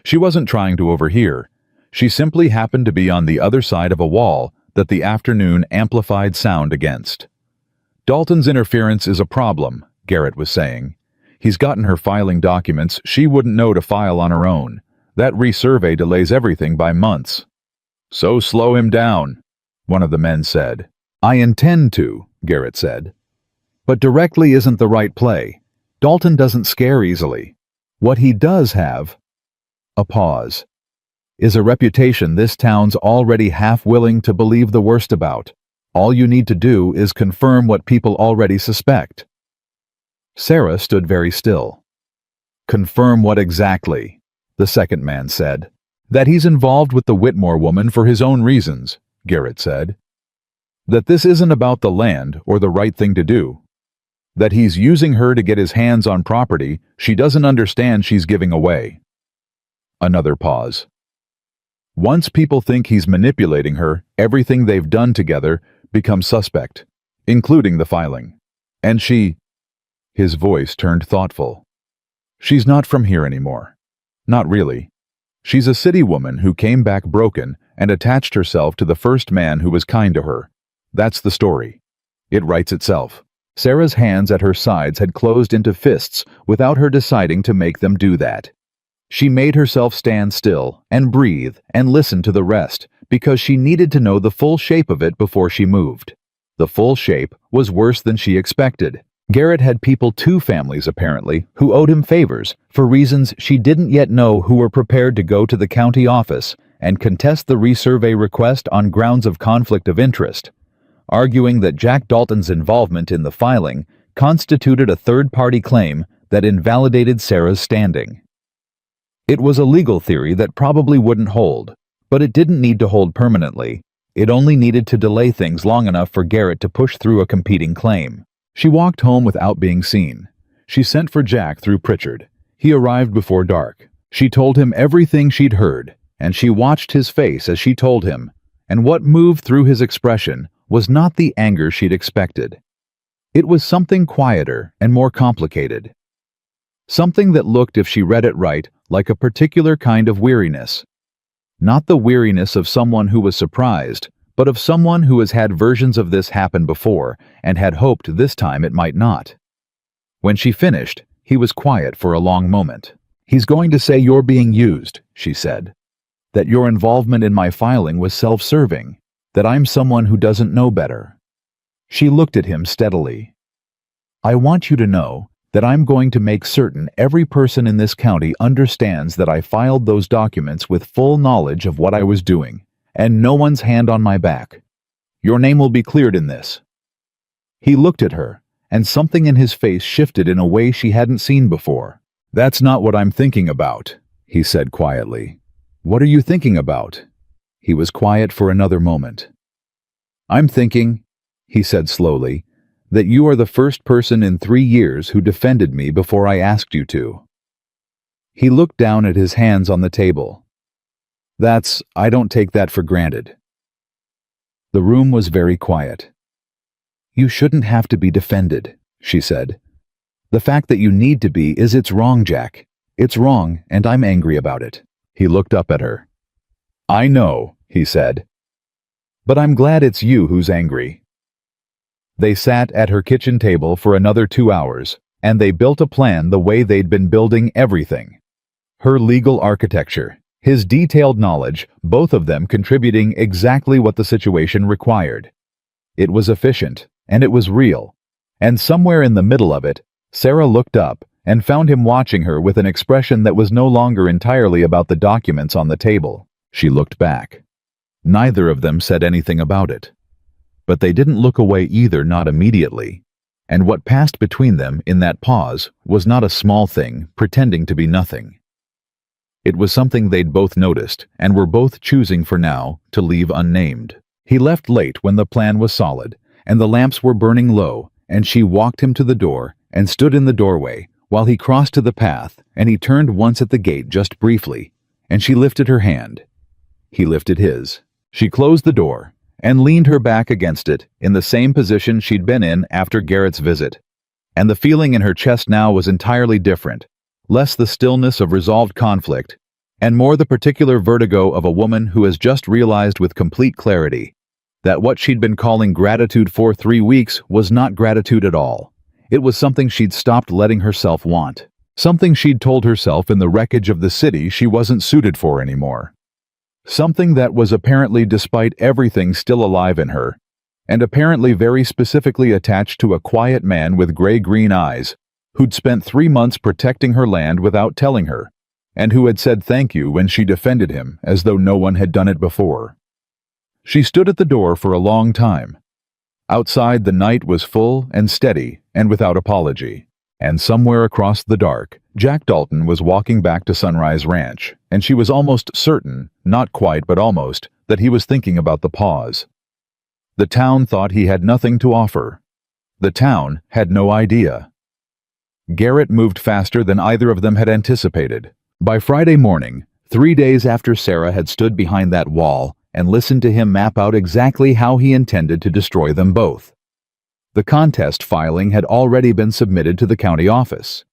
She wasn't trying to overhear. She simply happened to be on the other side of a wall that the afternoon amplified sound against. "Dalton's interference is a problem," Garrett was saying. He's gotten her filing documents she wouldn't know to file on her own. That resurvey delays everything by months. So slow him down, one of the men said. I intend to, Garrett said. But directly isn't the right play. Dalton doesn't scare easily. What he does have, a pause, is a reputation this town's already half willing to believe the worst about. All you need to do is confirm what people already suspect. Sarah stood very still. Confirm what exactly? The second man said. That he's involved with the Whitmore woman for his own reasons, Garrett said. That this isn't about the land or the right thing to do. That he's using her to get his hands on property she doesn't understand she's giving away. Another pause. Once people think he's manipulating her, everything they've done together becomes suspect, including the filing. And she... His voice turned thoughtful. She's not from here anymore. Not really. She's a city woman who came back broken and attached herself to the first man who was kind to her. That's the story. It writes itself. Sarah's hands at her sides had closed into fists without her deciding to make them do that. She made herself stand still and breathe and listen to the rest because she needed to know the full shape of it before she moved. The full shape was worse than she expected. Garrett had two families apparently, who owed him favors for reasons she didn't yet know, who were prepared to go to the county office and contest the resurvey request on grounds of conflict of interest, arguing that Jack Dalton's involvement in the filing constituted a third-party claim that invalidated Sarah's standing. It was a legal theory that probably wouldn't hold, but it didn't need to hold permanently. It only needed to delay things long enough for Garrett to push through a competing claim. She walked home without being seen. She sent for Jack through Pritchard. He arrived before dark. She told him everything she'd heard, and she watched his face as she told him, and what moved through his expression was not the anger she'd expected. It was something quieter and more complicated. Something that looked, if she read it right, like a particular kind of weariness. Not the weariness of someone who was surprised, but of someone who has had versions of this happen before and had hoped this time it might not. When she finished, he was quiet for a long moment. He's going to say you're being used, she said. That your involvement in my filing was self-serving. That I'm someone who doesn't know better. She looked at him steadily. I want you to know that I'm going to make certain every person in this county understands that I filed those documents with full knowledge of what I was doing, and no one's hand on my back. Your name will be cleared in this. He looked at her, and something in his face shifted in a way she hadn't seen before. That's not what I'm thinking about, he said quietly. What are you thinking about? He was quiet for another moment. I'm thinking, he said slowly, that you are the first person in 3 years who defended me before I asked you to. He looked down at his hands on the table. I don't take that for granted. The room was very quiet. You shouldn't have to be defended, she said. The fact that you need to be it's wrong, Jack. It's wrong, and I'm angry about it. He looked up at her. I know, he said. But I'm glad it's you who's angry. They sat at her kitchen table for another 2 hours, and they built a plan the way they'd been building everything. Her legal architecture, his detailed knowledge, both of them contributing exactly what the situation required. It was efficient, and it was real. And somewhere in the middle of it, Sarah looked up and found him watching her with an expression that was no longer entirely about the documents on the table. She looked back. Neither of them said anything about it. But they didn't look away either, not immediately. And what passed between them in that pause was not a small thing, pretending to be nothing. It was something they'd both noticed, and were both choosing for now to leave unnamed. He left late when the plan was solid, and the lamps were burning low, and she walked him to the door and stood in the doorway while he crossed to the path, and he turned once at the gate just briefly, and she lifted her hand. He lifted his. She closed the door and leaned her back against it in the same position she'd been in after Garrett's visit. And the feeling in her chest now was entirely different, less the stillness of resolved conflict, and more the particular vertigo of a woman who has just realized with complete clarity that what she'd been calling gratitude for 3 weeks was not gratitude at all. It was something she'd stopped letting herself want. Something she'd told herself in the wreckage of the city she wasn't suited for anymore. Something that was apparently, despite everything, still alive in her, and apparently very specifically attached to a quiet man with gray-green eyes, who'd spent 3 months protecting her land without telling her, and who had said thank you when she defended him as though no one had done it before. She stood at the door for a long time. Outside, the night was full and steady and without apology. And somewhere across the dark, Jack Dalton was walking back to Sunrise Ranch, and she was almost certain, not quite but almost, that he was thinking about the pause. The town thought he had nothing to offer. The town had no idea. Garrett moved faster than either of them had anticipated. By Friday morning, 3 days after Sarah had stood behind that wall and listened to him map out exactly how he intended to destroy them both, the contest filing had already been submitted to the county office.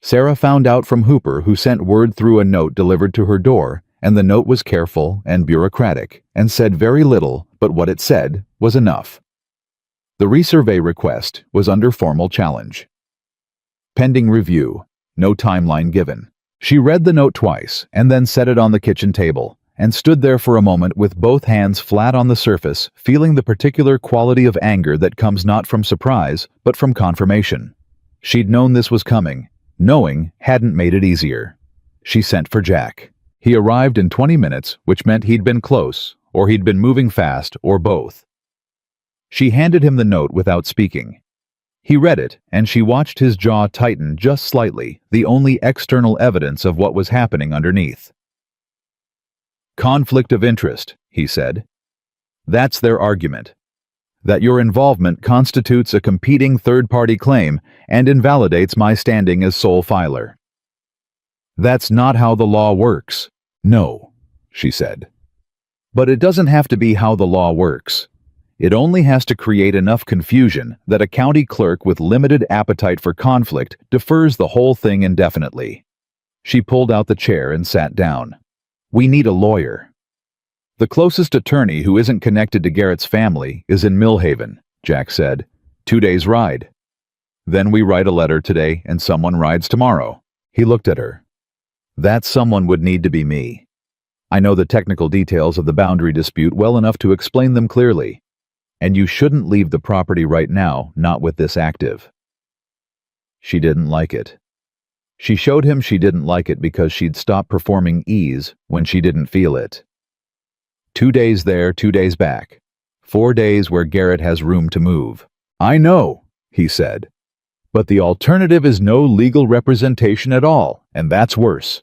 Sarah found out from Hooper, who sent word through a note delivered to her door, and the note was careful and bureaucratic and said very little, but what it said was enough. The resurvey request was under formal challenge. Pending review. No timeline given. She read the note twice and then set it on the kitchen table, and stood there for a moment with both hands flat on the surface, feeling the particular quality of anger that comes not from surprise, but from confirmation. She'd known this was coming. Knowing hadn't made it easier. She sent for Jack. He arrived in 20 minutes, which meant he'd been close, or he'd been moving fast, or both. She handed him the note without speaking. He read it, and she watched his jaw tighten just slightly, the only external evidence of what was happening underneath. "Conflict of interest," he said. "That's their argument. That your involvement constitutes a competing third-party claim and invalidates my standing as sole filer." "That's not how the law works." "No," she said. "But it doesn't have to be how the law works. It only has to create enough confusion that a county clerk with limited appetite for conflict defers the whole thing indefinitely." She pulled out the chair and sat down. "We need a lawyer." "The closest attorney who isn't connected to Garrett's family is in Millhaven," Jack said. 2 days' ride. Then we write a letter today and someone rides tomorrow." He looked at her. "That someone would need to be me. I know the technical details of the boundary dispute well enough to explain them clearly. And you shouldn't leave the property right now, not with this active." She didn't like it. She showed him she didn't like it because she'd stopped performing ease when she didn't feel it. 2 days there, 2 days back. 4 days where Garrett has room to move. "I know," he said. "But the alternative is no legal representation at all, and that's worse."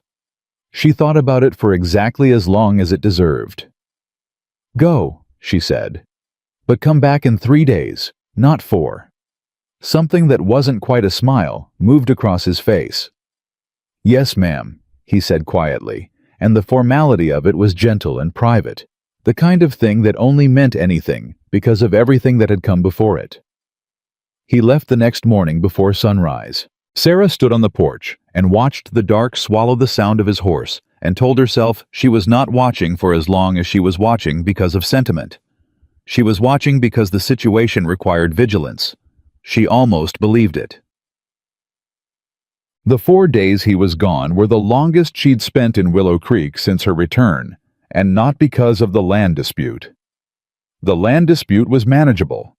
She thought about it for exactly as long as it deserved. "Go," she said. "But come back in 3 days, not 4. Something that wasn't quite a smile moved across his face. "Yes, ma'am," he said quietly, and the formality of it was gentle and private, the kind of thing that only meant anything because of everything that had come before it. He left the next morning before sunrise. Sarah stood on the porch and watched the dark swallow the sound of his horse and told herself she was not watching for as long as she was watching because of sentiment. She was watching because the situation required vigilance. She almost believed it. The 4 days he was gone were the longest she'd spent in Willow Creek since her return, and not because of the land dispute. The land dispute was manageable.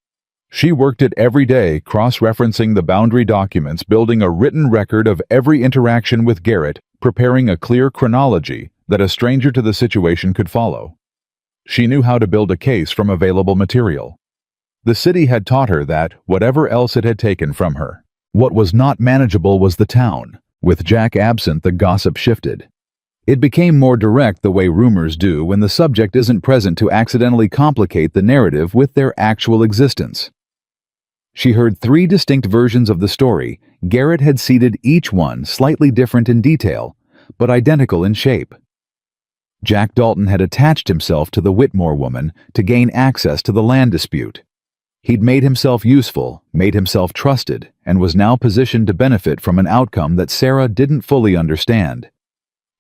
She worked it every day, cross-referencing the boundary documents, building a written record of every interaction with Garrett, preparing a clear chronology that a stranger to the situation could follow. She knew how to build a case from available material. The city had taught her that, whatever else it had taken from her. What was not manageable was the town. With Jack absent, the gossip shifted. It became more direct the way rumors do when the subject isn't present to accidentally complicate the narrative with their actual existence. She heard 3 distinct versions of the story. Garrett had seeded each one slightly different in detail, but identical in shape. Jack Dalton had attached himself to the Whitmore woman to gain access to the land dispute. He'd made himself useful, made himself trusted, and was now positioned to benefit from an outcome that Sarah didn't fully understand.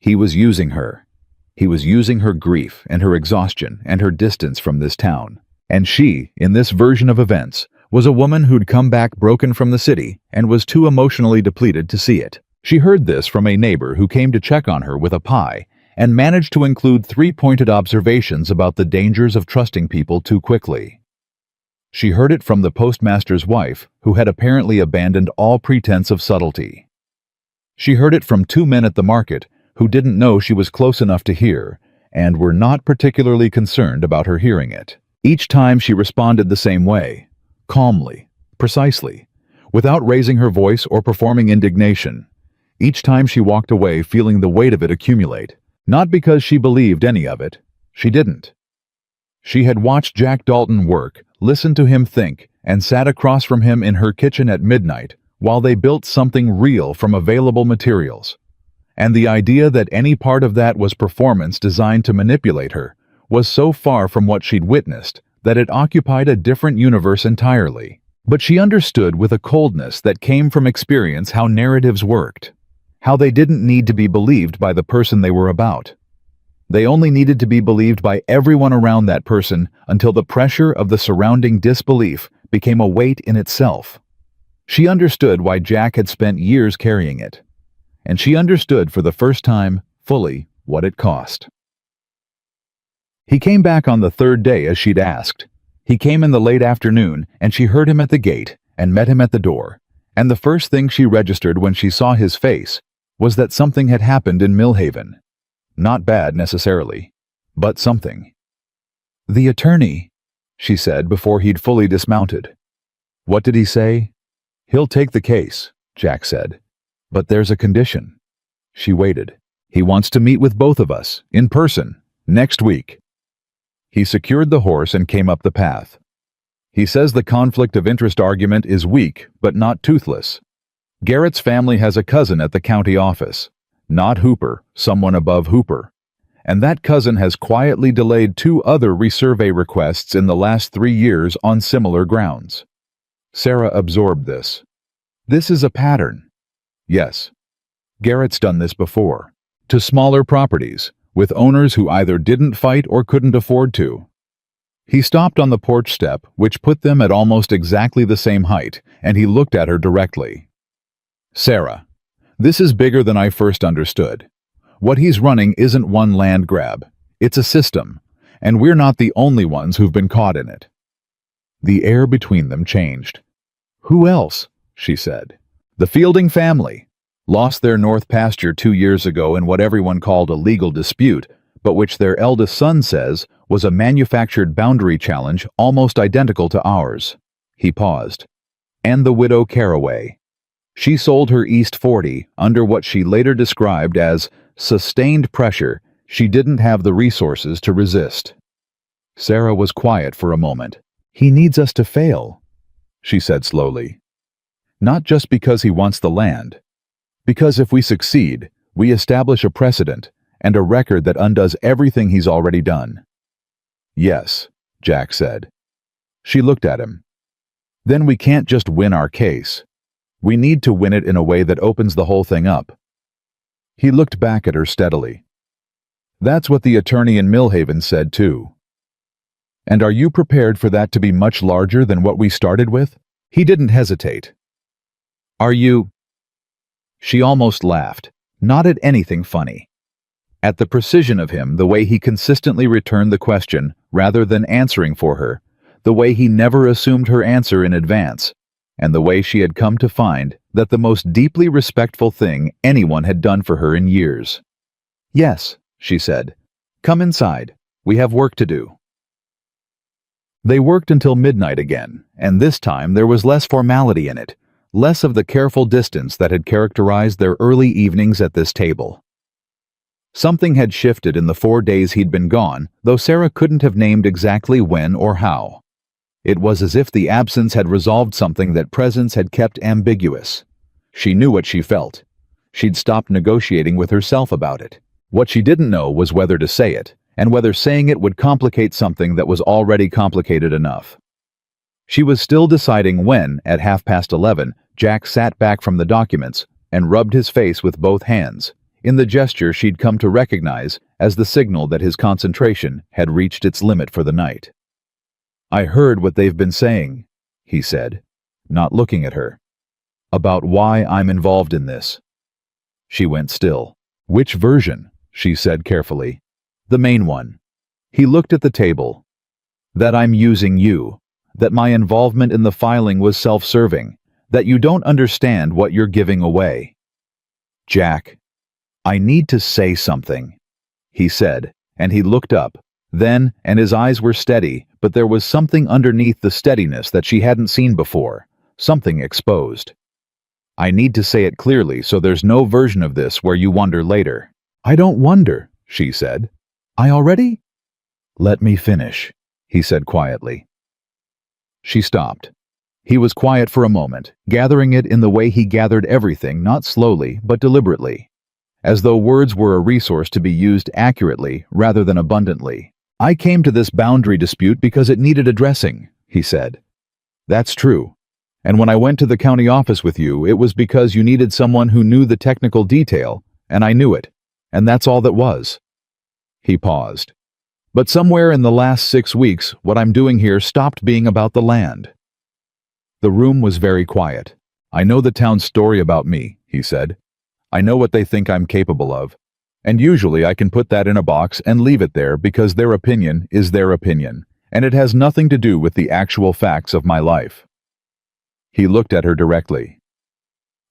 He was using her. He was using her grief and her exhaustion and her distance from this town. And she, in this version of events, was a woman who'd come back broken from the city and was too emotionally depleted to see it. She heard this from a neighbor who came to check on her with a pie and managed to include 3 pointed observations about the dangers of trusting people too quickly. She heard it from the postmaster's wife, who had apparently abandoned all pretense of subtlety. She heard it from 2 men at the market who didn't know she was close enough to hear and were not particularly concerned about her hearing it. Each time she responded the same way, calmly, precisely, without raising her voice or performing indignation. Each time she walked away feeling the weight of it accumulate, not because she believed any of it. She didn't. She had watched Jack Dalton work, listened to him think, and sat across from him in her kitchen at midnight while they built something real from available materials. And the idea that any part of that was performance designed to manipulate her was so far from what she'd witnessed that it occupied a different universe entirely. But she understood with a coldness that came from experience how narratives worked, how they didn't need to be believed by the person they were about. They only needed to be believed by everyone around that person until the pressure of the surrounding disbelief became a weight in itself. She understood why Jack had spent years carrying it, and she understood for the first time, fully, what it cost. He came back on the 3rd day as she'd asked. He came in the late afternoon, and she heard him at the gate and met him at the door, and the first thing she registered when she saw his face was that something had happened in Millhaven. Not bad necessarily, but something. "The attorney," she said before he'd fully dismounted. "What did he say?" "He'll take the case," Jack said. "But there's a condition." She waited. "He wants to meet with both of us, in person, next week." He secured the horse and came up the path. "He says the conflict of interest argument is weak, but not toothless. Garrett's family has a cousin at the county office. Not Hooper, someone above Hooper. And that cousin has quietly delayed 2 other resurvey requests in the last 3 years on similar grounds." Sarah absorbed this. "This is a pattern." "Yes. Garrett's done this before. To smaller properties, with owners who either didn't fight or couldn't afford to." He stopped on the porch step, which put them at almost exactly the same height, and he looked at her directly. "Sarah, this is bigger than I first understood. What he's running isn't one land grab. It's a system, and we're not the only ones who've been caught in it." The air between them changed. "Who else?" she said. "The Fielding family. Lost their north pasture 2 years ago in what everyone called a legal dispute, but which their eldest son says was a manufactured boundary challenge almost identical to ours." He paused. "And the widow Caraway. She sold her East 40 under what she later described as sustained pressure she didn't have the resources to resist." Sarah was quiet for a moment. "He needs us to fail," she said slowly. "Not just because he wants the land. Because if we succeed, we establish a precedent and a record that undoes everything he's already done." "Yes," Jack said. She looked at him. "Then we can't just win our case. We need to win it in a way that opens the whole thing up." He looked back at her steadily. "That's what the attorney in Millhaven said too." "And are you prepared for that to be much larger than what we started with?" He didn't hesitate. "Are you—" She almost laughed, not at anything funny. At the precision of him, the way he consistently returned the question rather than answering for her, the way he never assumed her answer in advance, and the way she had come to find that the most deeply respectful thing anyone had done for her in years. "Yes," she said. "Come inside. We have work to do." They worked until midnight again, and this time there was less formality in it, less of the careful distance that had characterized their early evenings at this table. Something had shifted in the 4 days he'd been gone, though Sarah couldn't have named exactly when or how. It was as if the absence had resolved something that presence had kept ambiguous. She knew what she felt. She'd stopped negotiating with herself about it. What she didn't know was whether to say it, and whether saying it would complicate something that was already complicated enough. She was still deciding when, at 11:30, Jack sat back from the documents and rubbed his face with both hands, in the gesture she'd come to recognize as the signal that his concentration had reached its limit for the night. "I heard what they've been saying," he said, not looking at her. About why I'm involved in this. She went still. Which version? She said carefully. The main one. He looked at the table. That I'm using you. That my involvement in the filing was self-serving. That you don't understand what you're giving away. Jack, I need to say something, he said, and he looked up. Then, and his eyes were steady, but there was something underneath the steadiness that she hadn't seen before, something exposed. I need to say it clearly so there's no version of this where you wonder later. I don't wonder, she said. I already? Let me finish, he said quietly. She stopped. He was quiet for a moment, gathering it in the way he gathered everything, not slowly, but deliberately, as though words were a resource to be used accurately rather than abundantly. I came to this boundary dispute because it needed addressing, he said. That's true. And when I went to the county office with you, it was because you needed someone who knew the technical detail, and I knew it, and that's all that was. He paused. But somewhere in the last 6 weeks, what I'm doing here stopped being about the land. The room was very quiet. I know the town's story about me, he said. I know what they think I'm capable of. And usually I can put that in a box and leave it there because their opinion is their opinion, and it has nothing to do with the actual facts of my life. He looked at her directly.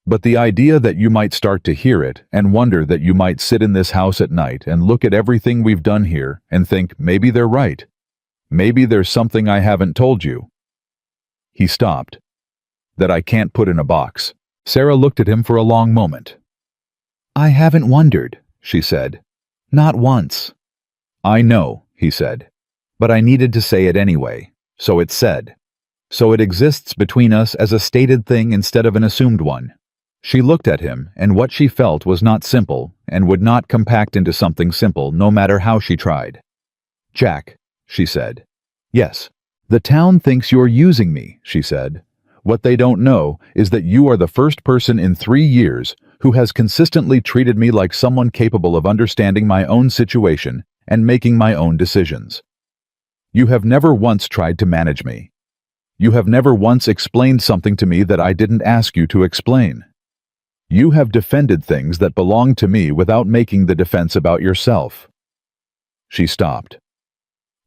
But the idea that you might start to hear it and wonder that you might sit in this house at night and look at everything we've done here and think maybe they're right. Maybe there's something I haven't told you. He stopped. That I can't put in a box. Sarah looked at him for a long moment. I haven't wondered, she said. Not once. I know, he said. But I needed to say it anyway, so it's said. So it exists between us as a stated thing instead of an assumed one. She looked at him, and what she felt was not simple, and would not compact into something simple no matter how she tried. Jack, she said. Yes. The town thinks you're using me, she said. What they don't know is that you are the first person in 3 years who has consistently treated me like someone capable of understanding my own situation and making my own decisions. You have never once tried to manage me. You have never once explained something to me that I didn't ask you to explain. You have defended things that belong to me without making the defense about yourself. She stopped.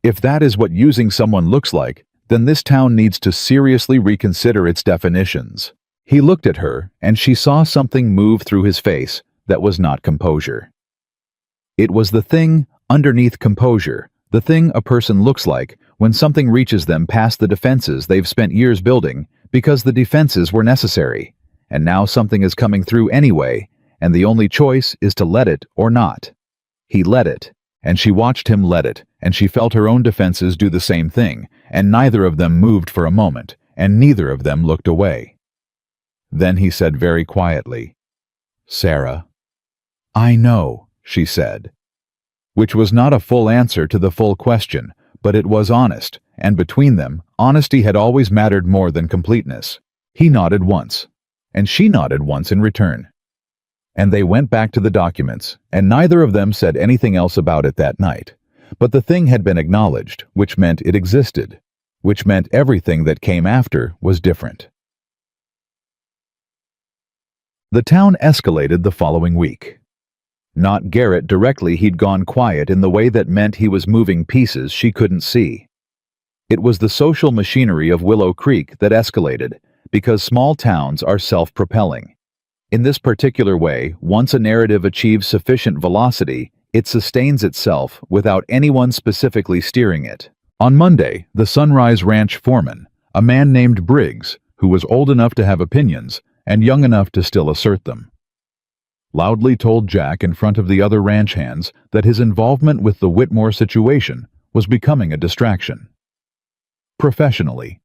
If that is what using someone looks like, then this town needs to seriously reconsider its definitions. He looked at her, and she saw something move through his face that was not composure. It was the thing underneath composure, the thing a person looks like when something reaches them past the defenses they've spent years building because the defenses were necessary, and now something is coming through anyway, and the only choice is to let it or not. He let it, and she watched him let it, and she felt her own defenses do the same thing, and neither of them moved for a moment, and neither of them looked away. Then he said very quietly, Sarah. I know, she said. Which was not a full answer to the full question, but it was honest, and between them, honesty had always mattered more than completeness. He nodded once, and she nodded once in return. And they went back to the documents, and neither of them said anything else about it that night. But the thing had been acknowledged, which meant it existed, which meant everything that came after was different. The town escalated the following week. Not Garrett directly, he'd gone quiet in the way that meant he was moving pieces she couldn't see. It was the social machinery of Willow Creek that escalated, because small towns are self-propelling. In this particular way, once a narrative achieves sufficient velocity, it sustains itself without anyone specifically steering it. On Monday, the Sunrise Ranch foreman, a man named Briggs, who was old enough to have opinions and young enough to still assert them, loudly told Jack in front of the other ranch hands that his involvement with the Whitmore situation was becoming a distraction. Professionally.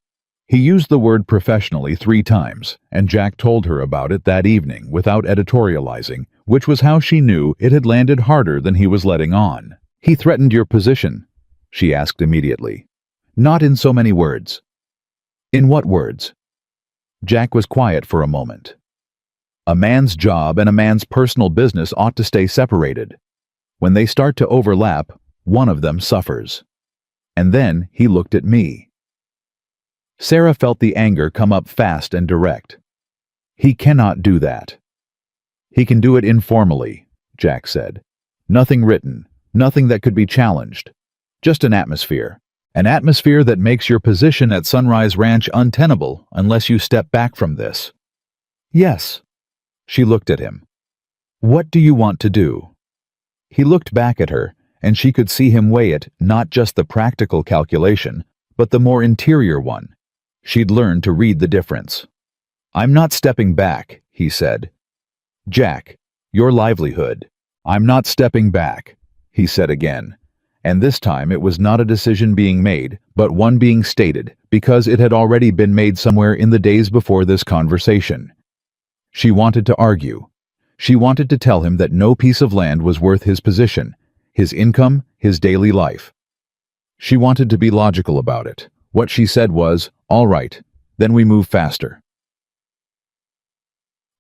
He used the word professionally 3 times, and Jack told her about it that evening without editorializing, which was how she knew it had landed harder than he was letting on. He threatened your position, she asked immediately. Not in so many words. In what words? Jack was quiet for a moment. A man's job and a man's personal business ought to stay separated. When they start to overlap, one of them suffers. And then he looked at me. Sarah felt the anger come up fast and direct. He cannot do that. He can do it informally, Jack said. Nothing written, nothing that could be challenged. Just an atmosphere. An atmosphere that makes your position at Sunrise Ranch untenable unless you step back from this. Yes. She looked at him. What do you want to do? He looked back at her, and she could see him weigh it, not just the practical calculation, but the more interior one. She'd learned to read the difference. I'm not stepping back, he said. Jack, your livelihood. I'm not stepping back, he said again. And this time it was not a decision being made, but one being stated, because it had already been made somewhere in the days before this conversation. She wanted to argue. She wanted to tell him that no piece of land was worth his position, his income, his daily life. She wanted to be logical about it. What she said was, all right, then we move faster.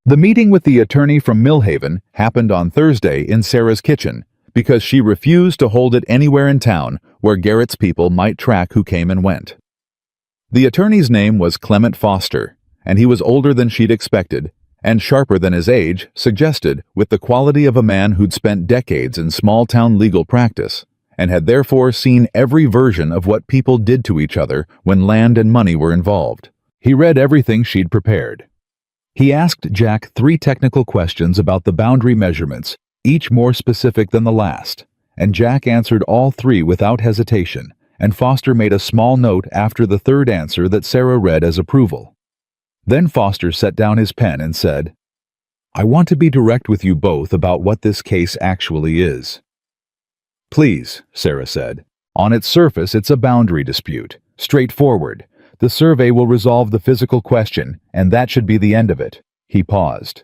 The meeting with the attorney from Millhaven happened on Thursday in Sarah's kitchen because she refused to hold it anywhere in town where Garrett's people might track who came and went. The attorney's name was Clement Foster, and he was older than she'd expected, and sharper than his age suggested, with the quality of a man who'd spent decades in small-town legal practice, and had therefore seen every version of what people did to each other when land and money were involved. He read everything she'd prepared. He asked Jack 3 technical questions about the boundary measurements, each more specific than the last, and Jack answered all 3 without hesitation, and Foster made a small note after the 3rd answer that Sarah read as approval. Then Foster set down his pen and said, I want to be direct with you both about what this case actually is. Please, Sarah said. On its surface, it's a boundary dispute. Straightforward. The survey will resolve the physical question, and that should be the end of it. He paused.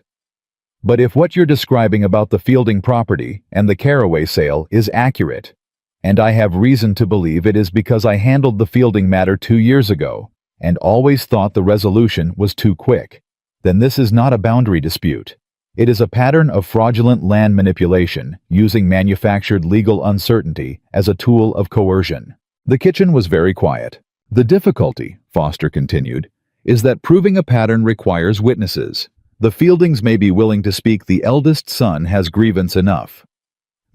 But if what you're describing about the Fielding property and the Caraway sale is accurate, and I have reason to believe it is because I handled the Fielding matter 2 years ago, and always thought the resolution was too quick, then this is not a boundary dispute. It is a pattern of fraudulent land manipulation using manufactured legal uncertainty as a tool of coercion. The kitchen was very quiet. The difficulty, Foster continued, is that proving a pattern requires witnesses. The Fieldings may be willing to speak. The eldest son has grievance enough.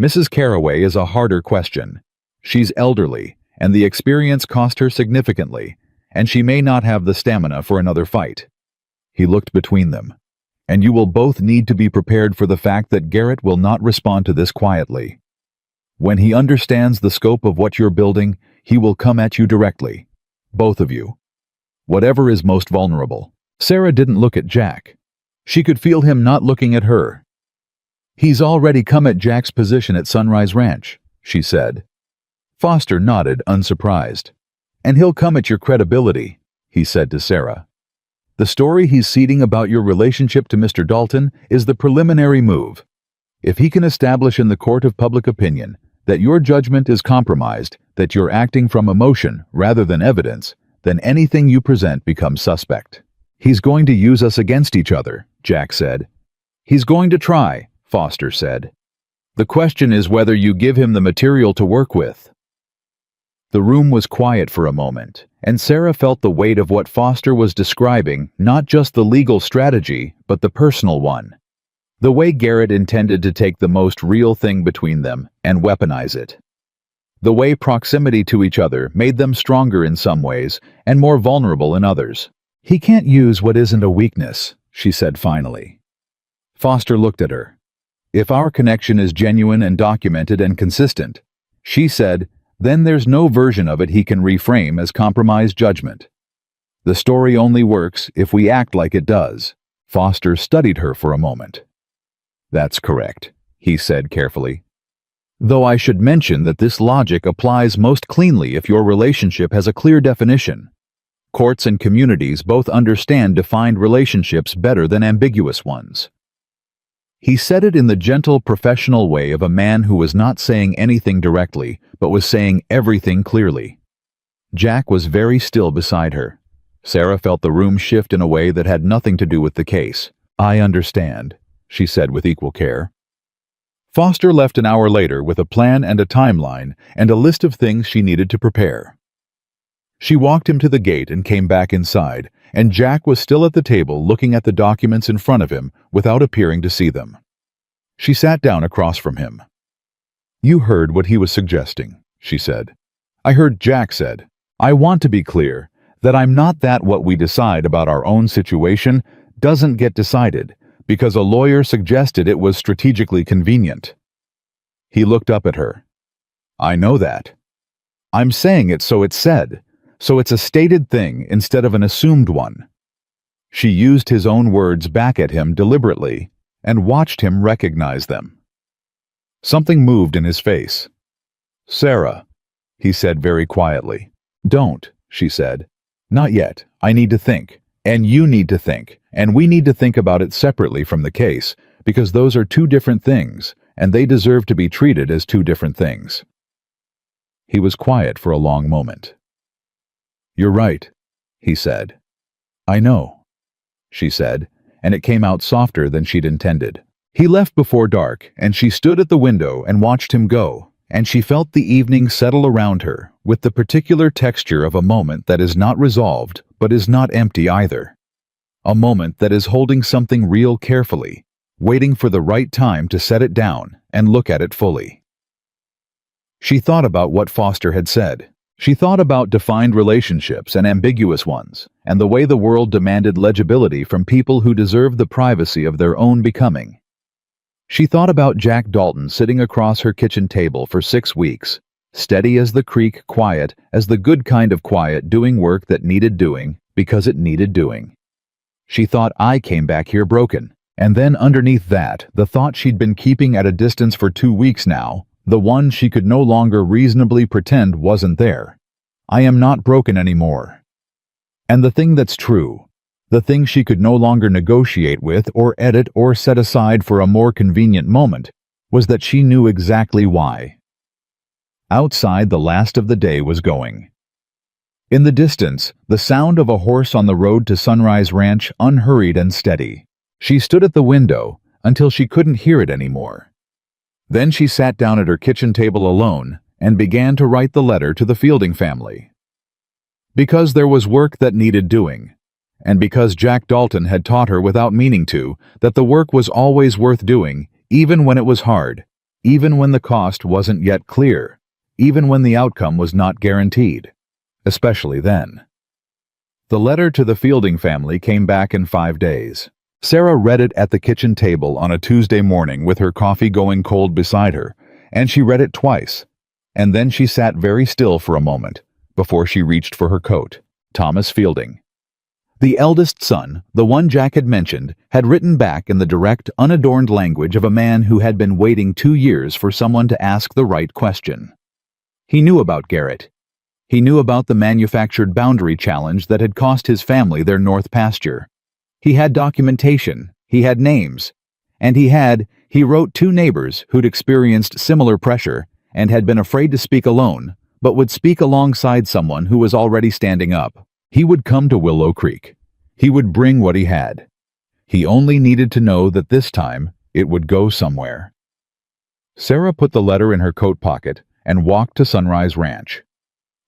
Mrs. Caraway is a harder question. She's elderly, and the experience cost her significantly, and she may not have the stamina for another fight. He looked between them. And you will both need to be prepared for the fact that Garrett will not respond to this quietly. When he understands the scope of what you're building, he will come at you directly. Both of you. Whatever is most vulnerable. Sarah didn't look at Jack. She could feel him not looking at her. He's already come at Jack's position at Sunrise Ranch, she said. Foster nodded, unsurprised. And he'll come at your credibility, he said to Sarah. The story he's seeding about your relationship to Mr. Dalton is the preliminary move. If he can establish in the court of public opinion that your judgment is compromised, that you're acting from emotion rather than evidence, then anything you present becomes suspect. He's going to use us against each other, Jack said. He's going to try, Foster said. The question is whether you give him the material to work with. The room was quiet for a moment, and Sarah felt the weight of what Foster was describing, not just the legal strategy, but the personal one. The way Garrett intended to take the most real thing between them and weaponize it. The way proximity to each other made them stronger in some ways and more vulnerable in others. He can't use what isn't a weakness, she said finally. Foster looked at her. If our connection is genuine and documented and consistent, she said, then there's no version of it he can reframe as compromised judgment. The story only works if we act like it does. Foster studied her for a moment. That's correct, he said carefully. Though I should mention that this logic applies most cleanly if your relationship has a clear definition. Courts and communities both understand defined relationships better than ambiguous ones. He said it in the gentle, professional way of a man who was not saying anything directly, but was saying everything clearly. Jack was very still beside her. Sarah felt the room shift in a way that had nothing to do with the case. I understand, she said with equal care. Foster left an hour later with a plan and a timeline and a list of things she needed to prepare. She walked him to the gate and came back inside, and Jack was still at the table looking at the documents in front of him without appearing to see them. She sat down across from him. "You heard what he was suggesting," she said. "I heard Jack said. I want to be clear that I'm not that what we decide about our own situation doesn't get decided because a lawyer suggested it was strategically convenient." He looked up at her. "I know that. I'm saying it so it's said, so it's a stated thing instead of an assumed one." She used his own words back at him deliberately and watched him recognize them. Something moved in his face. "Sarah," he said very quietly. "Don't," she said. "Not yet. I need to think. And you need to think. And we need to think about it separately from the case, because those are two different things, and they deserve to be treated as two different things." He was quiet for a long moment. "You're right," he said. "I know," she said, and it came out softer than she'd intended. He left before dark, and she stood at the window and watched him go, and she felt the evening settle around her with the particular texture of a moment that is not resolved but is not empty either. A moment that is holding something real carefully, waiting for the right time to set it down and look at it fully. She thought about what Foster had said. She thought about defined relationships and ambiguous ones, and the way the world demanded legibility from people who deserved the privacy of their own becoming. She thought about Jack Dalton sitting across her kitchen table for 6 weeks, steady as the creek, quiet as the good kind of quiet, doing work that needed doing because it needed doing. She thought, I came back here broken. And then underneath that, the thought she'd been keeping at a distance for 2 weeks now, the one she could no longer reasonably pretend wasn't there. I am not broken anymore. And the thing that's true, the thing she could no longer negotiate with or edit or set aside for a more convenient moment, was that she knew exactly why. Outside, the last of the day was going. In the distance, the sound of a horse on the road to Sunrise Ranch, unhurried and steady. She stood at the window until she couldn't hear it anymore. Then she sat down at her kitchen table alone and began to write the letter to the Fielding family. Because there was work that needed doing, and because Jack Dalton had taught her without meaning to that the work was always worth doing, even when it was hard, even when the cost wasn't yet clear, even when the outcome was not guaranteed, especially then. The letter to the Fielding family came back in 5 days. Sarah read it at the kitchen table on a Tuesday morning with her coffee going cold beside her, and she read it twice, and then she sat very still for a moment before she reached for her coat. Thomas Fielding. The eldest son, the one Jack had mentioned, had written back in the direct, unadorned language of a man who had been waiting 2 years for someone to ask the right question. He knew about Garrett. He knew about the manufactured boundary challenge that had cost his family their north pasture. He had documentation, he had names, and he wrote 2 neighbors who'd experienced similar pressure and had been afraid to speak alone, but would speak alongside someone who was already standing up. He would come to Willow Creek. He would bring what he had. He only needed to know that this time it would go somewhere. Sarah put the letter in her coat pocket and walked to Sunrise Ranch.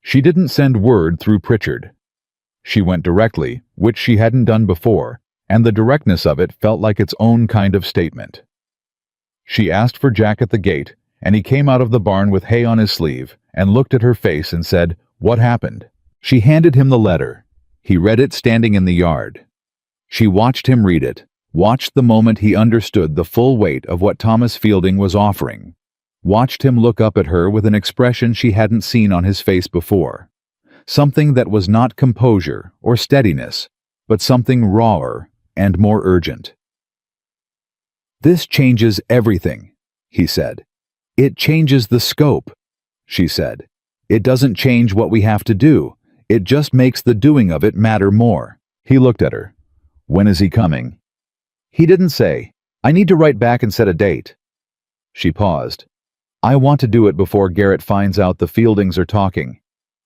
She didn't send word through Pritchard. She went directly, which she hadn't done before, and the directness of it felt like its own kind of statement. She asked for Jack at the gate, and he came out of the barn with hay on his sleeve and looked at her face and said, "What happened?" She handed him the letter. He read it standing in the yard. She watched him read it, watched the moment he understood the full weight of what Thomas Fielding was offering, watched him look up at her with an expression she hadn't seen on his face before. Something that was not composure or steadiness, but something rawer and more urgent. "This changes everything," he said. "It changes the scope," she said. "It doesn't change what we have to do. It just makes the doing of it matter more." He looked at her. "When is he coming?" He didn't say, "I need to write back and set a date." She paused. "I want to do it before Garrett finds out the Fieldings are talking.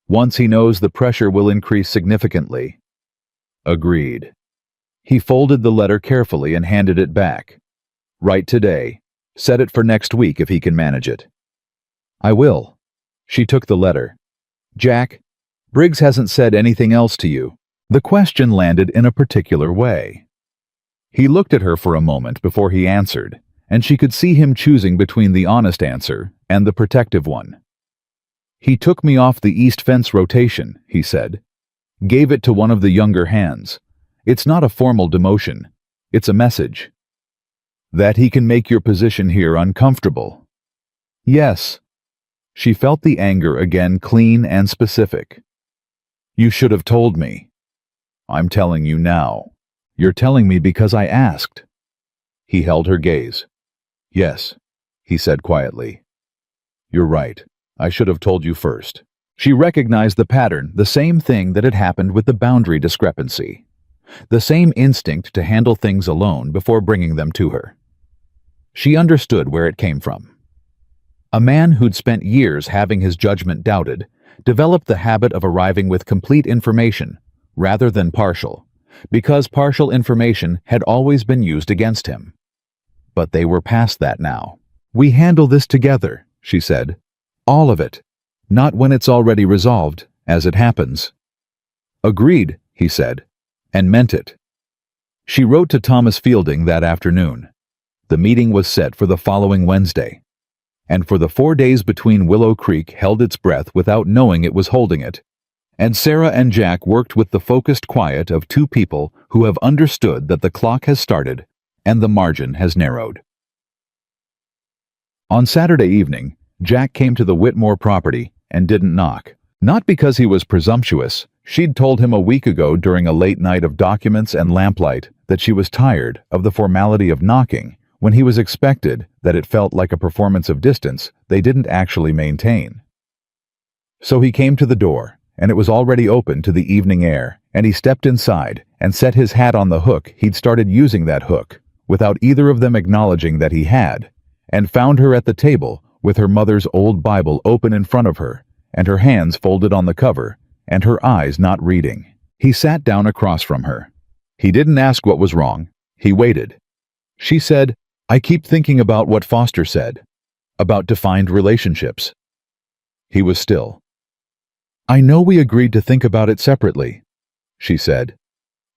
Once he knows, the pressure will increase significantly." Agreed. He folded the letter carefully and handed it back. "Write today. Set it for next week if he can manage it." "I will." She took the letter. "Jack, Briggs hasn't said anything else to you. The question landed in a particular way. He looked at her for a moment before he answered, and she could see him choosing between the honest answer and the protective one. He took me off the east fence rotation, he said. Gave it to one of the younger hands. It's not a formal demotion. It's a message. That he can make your position here uncomfortable. Yes. She felt the anger again, clean and specific. You should have told me. I'm telling you now. You're telling me because I asked. He held her gaze. Yes, he said quietly. You're right. I should have told you first. She recognized the pattern, the same thing that had happened with the boundary discrepancy. The same instinct to handle things alone before bringing them to her. She understood where it came from. A man who'd spent years having his judgment doubted developed the habit of arriving with complete information rather than partial, because partial information had always been used against him. But they were past that now. We handle this together, she said. All of it. Not when it's already resolved, as it happens. Agreed, he said, and meant it. She wrote to Thomas Fielding that afternoon. The meeting was set for the following Wednesday, and for the 4 days between Willow Creek held its breath without knowing it was holding it, and Sarah and Jack worked with the focused quiet of two people who have understood that the clock has started and the margin has narrowed. On Saturday evening, Jack came to the Whitmore property and didn't knock. Not because he was presumptuous. She'd told him a week ago during a late night of documents and lamplight that she was tired of the formality of knocking when he was expected, that it felt like a performance of distance they didn't actually maintain. So he came to the door, and it was already open to the evening air, and he stepped inside and set his hat on the hook. He'd started using that hook, without either of them acknowledging that he had, and found her at the table with her mother's old Bible open in front of her, and her hands folded on the cover, and her eyes not reading. He sat down across from her. He didn't ask what was wrong. He waited. She said, I keep thinking about what Foster said, about defined relationships. He was still. I know we agreed to think about it separately, she said.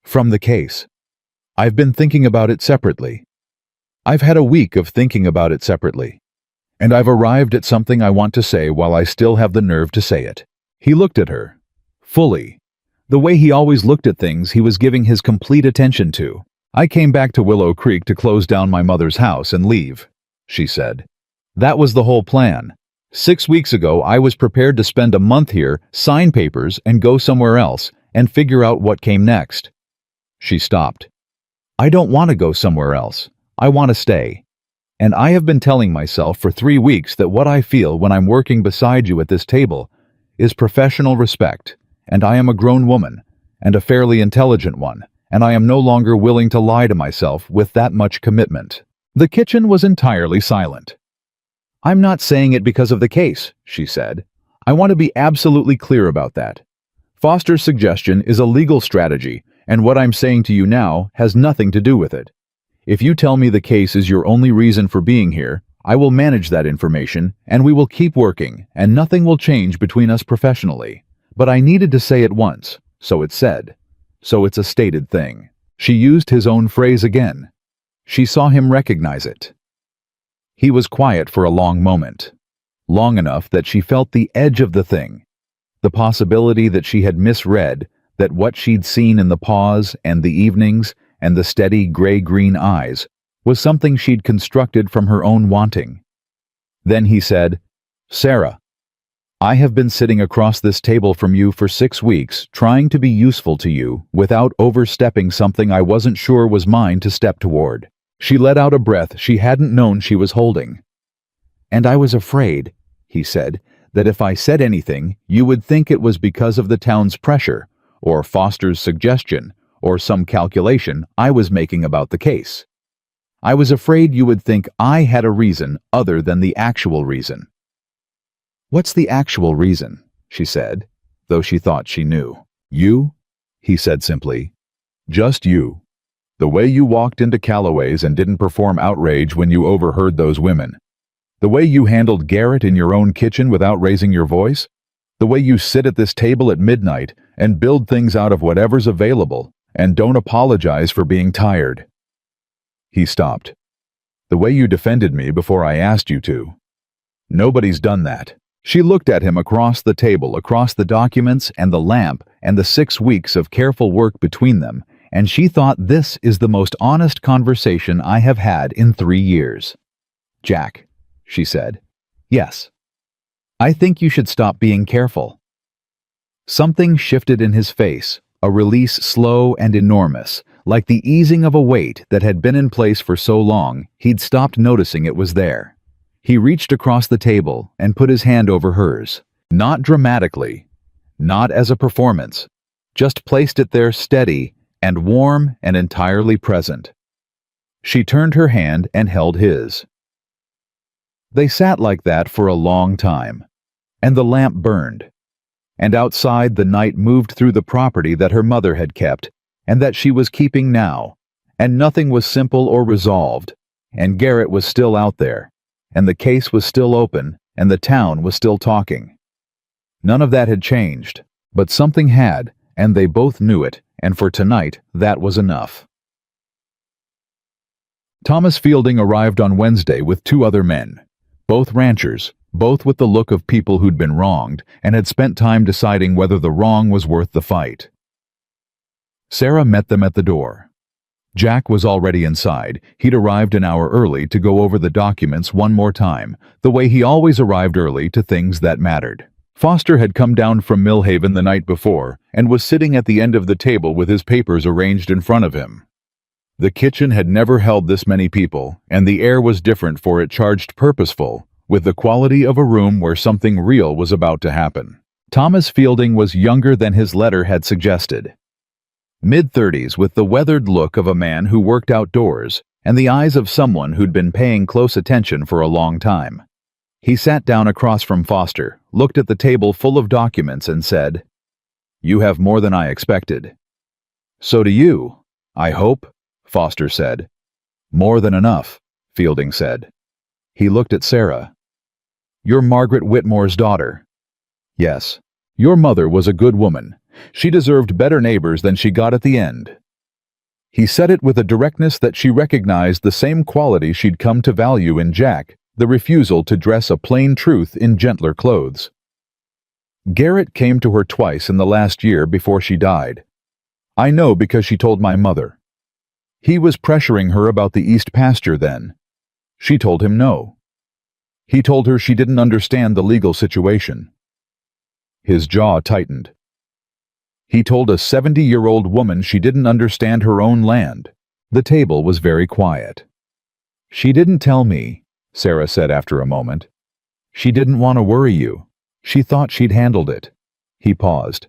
From the case. I've been thinking about it separately. I've had a week of thinking about it separately. And I've arrived at something I want to say while I still have the nerve to say it. He looked at her. Fully. The way he always looked at things he was giving his complete attention to. I came back to Willow Creek to close down my mother's house and leave, she said. That was the whole plan. 6 weeks ago I was prepared to spend a month here, sign papers, and go somewhere else, and figure out what came next. She stopped. I don't want to go somewhere else. I want to stay. And I have been telling myself for 3 weeks that what I feel when I'm working beside you at this table is professional respect, and I am a grown woman, and a fairly intelligent one, and I am no longer willing to lie to myself with that much commitment. The kitchen was entirely silent. I'm not saying it because of the case, she said. I want to be absolutely clear about that. Foster's suggestion is a legal strategy, and what I'm saying to you now has nothing to do with it. If you tell me the case is your only reason for being here, I will manage that information, and we will keep working, and nothing will change between us professionally. But I needed to say it once, so it's said. So it's a stated thing. She used his own phrase again. She saw him recognize it. He was quiet for a long moment. Long enough that she felt the edge of the thing. The possibility that she had misread, that what she'd seen in the pause and the evenings and the steady gray-green eyes was something she'd constructed from her own wanting. Then he said, Sarah, I have been sitting across this table from you for 6 weeks, trying to be useful to you without overstepping something I wasn't sure was mine to step toward. She let out a breath she hadn't known she was holding. And I was afraid, he said, that if I said anything, you would think it was because of the town's pressure, or Foster's suggestion, or some calculation I was making about the case. I was afraid you would think I had a reason other than the actual reason. What's the actual reason? She said, though she thought she knew. You? He said simply. Just you. The way you walked into Calloway's and didn't perform outrage when you overheard those women. The way you handled Garrett in your own kitchen without raising your voice. The way you sit at this table at midnight and build things out of whatever's available and don't apologize for being tired." He stopped. "The way you defended me before I asked you to. Nobody's done that." She looked at him across the table, across the documents and the lamp and the 6 weeks of careful work between them, and she thought, "This is the most honest conversation I have had in 3 years. Jack," she said. "Yes. I think you should stop being careful." Something shifted in his face, a release slow and enormous, like the easing of a weight that had been in place for so long he'd stopped noticing it was there. He reached across the table and put his hand over hers, not dramatically, not as a performance, just placed it there steady and warm and entirely present. She turned her hand and held his. They sat like that for a long time, and the lamp burned, and outside the night moved through the property that her mother had kept and that she was keeping now, and nothing was simple or resolved, and Garrett was still out there, and the case was still open, and the town was still talking. None of that had changed, but something had, and they both knew it, and for tonight that was enough. Thomas Fielding arrived on Wednesday with 2 other men, both ranchers, both with the look of people who'd been wronged and had spent time deciding whether the wrong was worth the fight. Sarah met them at the door. Jack was already inside. He'd arrived an hour early to go over the documents one more time, the way he always arrived early to things that mattered. Foster had come down from Millhaven the night before and was sitting at the end of the table with his papers arranged in front of him. The kitchen had never held this many people, and the air was different, for it charged purposeful, with the quality of a room where something real was about to happen. Thomas Fielding was younger than his letter had suggested. Mid-30s, with the weathered look of a man who worked outdoors and the eyes of someone who'd been paying close attention for a long time. He sat down across from Foster, looked at the table full of documents and said, "You have more than I expected." "So do you, I hope," Foster said. "More than enough," Fielding said. He looked at Sarah. "You're Margaret Whitmore's daughter." "Yes. Your mother was a good woman. She deserved better neighbors than she got at the end." He said it with a directness that she recognized the same quality she'd come to value in Jack, the refusal to dress a plain truth in gentler clothes. Garrett came to her twice in the last year before she died. I know because she told my mother. He was pressuring her about the east pasture then. She told him no. He told her she didn't understand the legal situation. His jaw tightened. He told a 70-year-old woman she didn't understand her own land. The table was very quiet. "She didn't tell me," Sarah said after a moment. "She didn't want to worry you. She thought she'd handled it." He paused.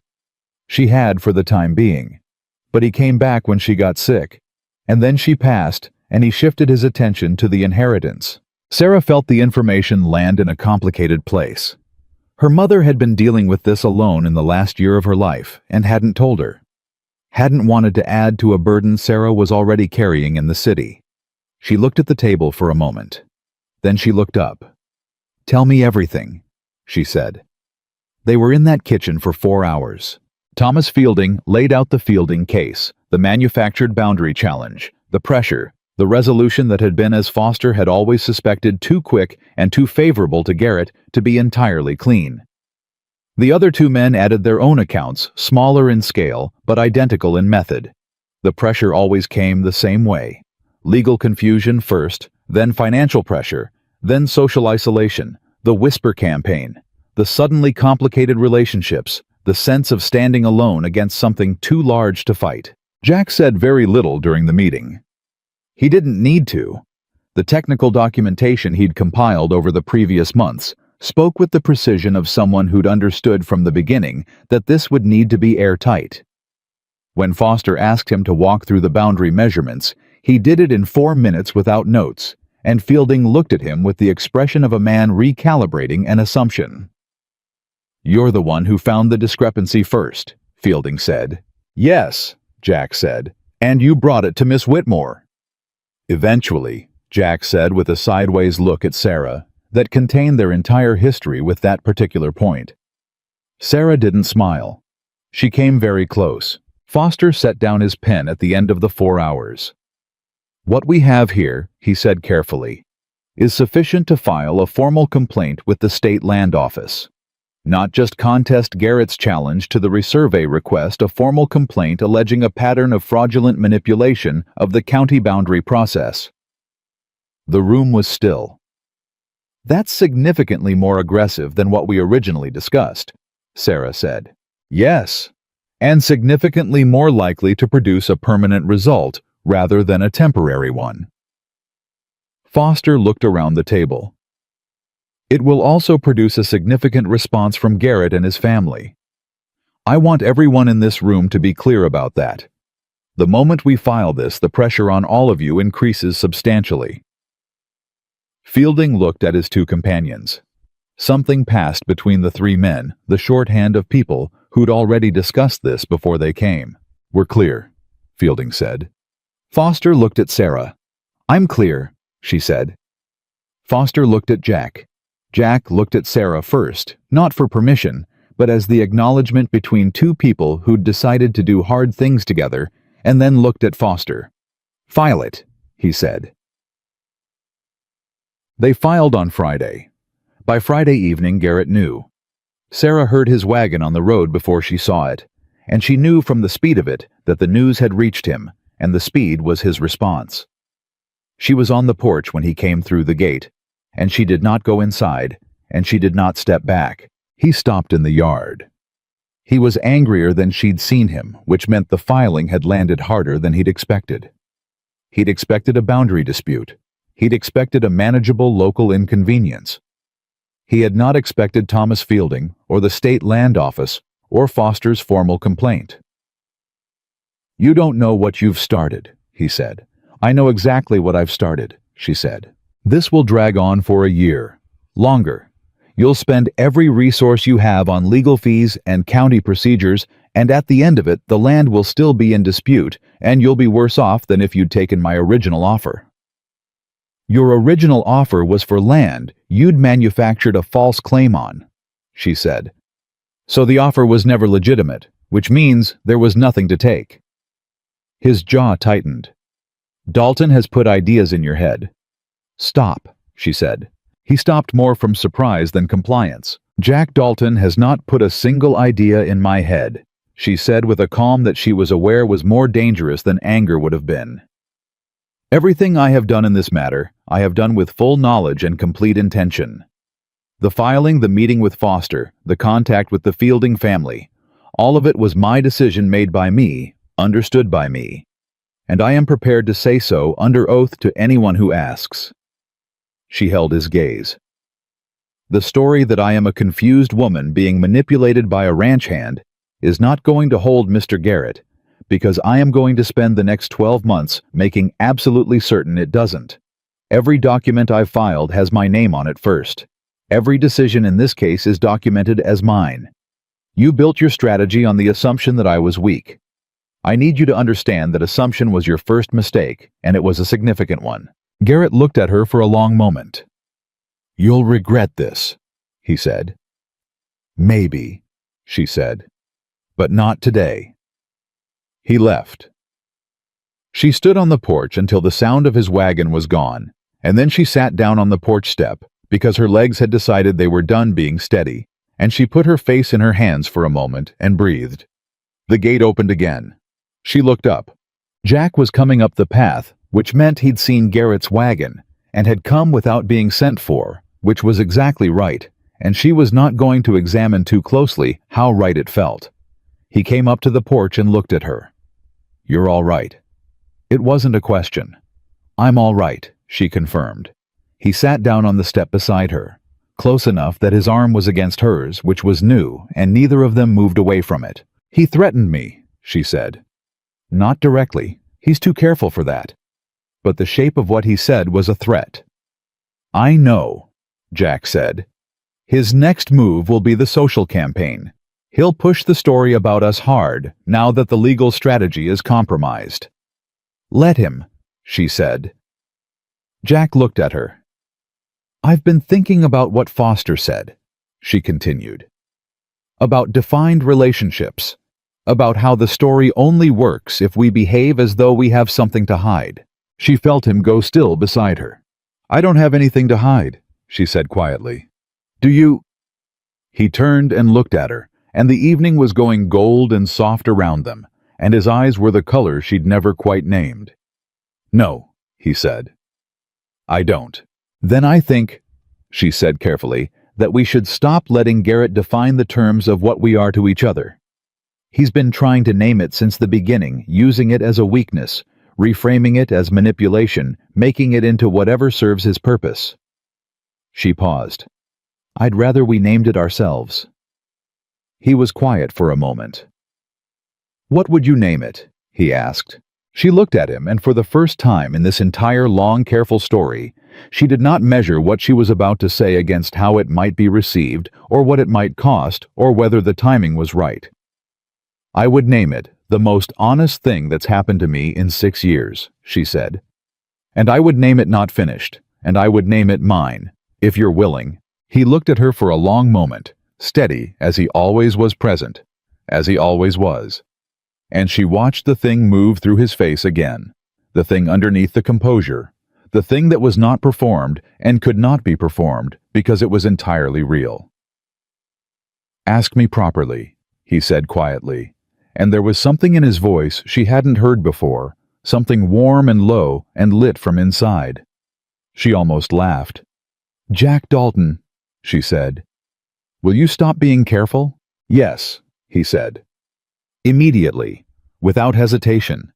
"She had for the time being. But he came back when she got sick, and then she passed, and he shifted his attention to the inheritance." Sarah felt the information land in a complicated place. Her mother had been dealing with this alone in the last year of her life and hadn't told her. Hadn't wanted to add to a burden Sarah was already carrying in the city. She looked at the table for a moment. Then she looked up. "Tell me everything," she said. They were in that kitchen for 4 hours. Thomas Fielding laid out the Fielding case, the manufactured boundary challenge, the pressure, the resolution that had been, as Foster had always suspected, too quick and too favorable to Garrett to be entirely clean. The other 2 men added their own accounts, smaller in scale but identical in method. The pressure always came the same way. Legal confusion first, then financial pressure, then social isolation, the whisper campaign, the suddenly complicated relationships, the sense of standing alone against something too large to fight. Jack said very little during the meeting. He didn't need to. The technical documentation he'd compiled over the previous months spoke with the precision of someone who'd understood from the beginning that this would need to be airtight. When Foster asked him to walk through the boundary measurements, he did it in 4 minutes without notes, and Fielding looked at him with the expression of a man recalibrating an assumption. "You're the one who found the discrepancy first," Fielding said. "Yes," Jack said, "and you brought it to Miss Whitmore." "Eventually," Jack said with a sideways look at Sarah that contained their entire history with that particular point. Sarah didn't smile. She came very close. Foster set down his pen at the end of the 4 hours. "What we have here," he said carefully, "is sufficient to file a formal complaint with the State Land Office. Not just contest Garrett's challenge to the resurvey request, a formal complaint alleging a pattern of fraudulent manipulation of the county boundary process." The room was still. "That's significantly more aggressive than what we originally discussed," Sarah said. "Yes, and significantly more likely to produce a permanent result rather than a temporary one." Foster looked around the table. "It will also produce a significant response from Garrett and his family. I want everyone in this room to be clear about that. The moment we file this, the pressure on all of you increases substantially." Fielding looked at his two companions. Something passed between the three men, the shorthand of people who'd already discussed this before they came. "We're clear," Fielding said. Foster looked at Sarah. "I'm clear," she said. Foster looked at Jack. Jack looked at Sarah first, not for permission, but as the acknowledgement between two people who'd decided to do hard things together, and then looked at Foster. "File it," he said. They filed on Friday. By Friday evening, Garrett knew. Sarah heard his wagon on the road before she saw it, and she knew from the speed of it that the news had reached him, and the speed was his response. She was on the porch when he came through the gate, and she did not go inside, and she did not step back. He stopped in the yard. He was angrier than she'd seen him, which meant the filing had landed harder than he'd expected. He'd expected a boundary dispute. He'd expected a manageable local inconvenience. He had not expected Thomas Fielding, or the State Land Office, or Foster's formal complaint. "You don't know what you've started," he said. "I know exactly what I've started," she said. "This will drag on for a year. Longer. You'll spend every resource you have on legal fees and county procedures, and at the end of it, the land will still be in dispute, and you'll be worse off than if you'd taken my original offer." "Your original offer was for land you'd manufactured a false claim on," she said. "So the offer was never legitimate, which means there was nothing to take." His jaw tightened. "Dalton has put ideas in your head." "Stop," she said. He stopped more from surprise than compliance. "Jack Dalton has not put a single idea in my head," she said with a calm that she was aware was more dangerous than anger would have been. "Everything I have done in this matter, I have done with full knowledge and complete intention. The filing, the meeting with Foster, the contact with the Fielding family, all of it was my decision made by me, understood by me. And I am prepared to say so under oath to anyone who asks." She held his gaze. "The story that I am a confused woman being manipulated by a ranch hand is not going to hold Mr. Garrett, because I am going to spend the next 12 months making absolutely certain it doesn't. Every document I've filed has my name on it first. Every decision in this case is documented as mine. You built your strategy on the assumption that I was weak. I need you to understand that assumption was your first mistake, and it was a significant one." Garrett looked at her for a long moment. "You'll regret this," he said. "Maybe," she said, "but not today." He left. She stood on the porch until the sound of his wagon was gone, and then she sat down on the porch step because her legs had decided they were done being steady, and she put her face in her hands for a moment and breathed. The gate opened again. She looked up. Jack was coming up the path, which meant he'd seen Garrett's wagon, and had come without being sent for, which was exactly right, and she was not going to examine too closely how right it felt. He came up to the porch and looked at her. "You're all right." It wasn't a question. "I'm all right," she confirmed. He sat down on the step beside her, close enough that his arm was against hers, which was new, and neither of them moved away from it. "He threatened me," she said. "Not directly. He's too careful for that. But the shape of what he said was a threat." "I know," Jack said. "His next move will be the social campaign. He'll push the story about us hard, now that the legal strategy is compromised." "Let him," she said. Jack looked at her. "I've been thinking about what Foster said," she continued. about defined relationships, about how the story only works if we behave as though we have something to hide. She felt him go still beside her. "I don't have anything to hide," she said quietly. "Do you?" He turned and looked at her, and the evening was going gold and soft around them, and his eyes were the color she'd never quite named. "No," he said. "I don't." "Then I think," she said carefully, "that we should stop letting Garrett define the terms of what we are to each other. He's been trying to name it since the beginning, using it as a weakness, reframing it as manipulation, making it into whatever serves his purpose." She paused. "I'd rather we named it ourselves." He was quiet for a moment. "What would you name it?" he asked. She looked at him, and for the first time in this entire long, careful story, she did not measure what she was about to say against how it might be received, or what it might cost, or whether the timing was right. "I would name it the most honest thing that's happened to me in 6 years," she said. "And I would name it Not Finished, and I would name it Mine, if you're willing." He looked at her for a long moment, steady as he always was, present, as he always was. And she watched the thing move through his face again, the thing underneath the composure, the thing that was not performed and could not be performed because it was entirely real. "Ask me properly," he said quietly, and there was something in his voice she hadn't heard before, something warm and low and lit from inside. She almost laughed. "Jack Dalton," she said. "Will you stop being careful?" "Yes," he said. Immediately, without hesitation.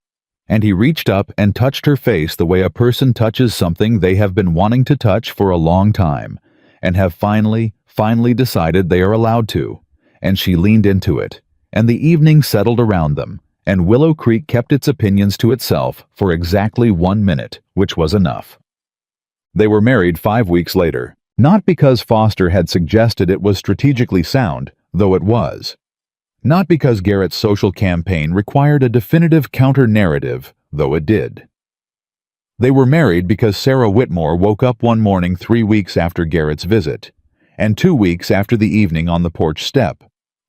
And he reached up and touched her face the way a person touches something they have been wanting to touch for a long time, and have finally decided they are allowed to. And she leaned into it, and the evening settled around them, and Willow Creek kept its opinions to itself for exactly 1 minute, which was enough. They were married 5 weeks later, not because Foster had suggested it was strategically sound, though it was. Not because Garrett's social campaign required a definitive counter-narrative, though it did. They were married because Sarah Whitmore woke up one morning 3 weeks after Garrett's visit, and 2 weeks after the evening on the porch step,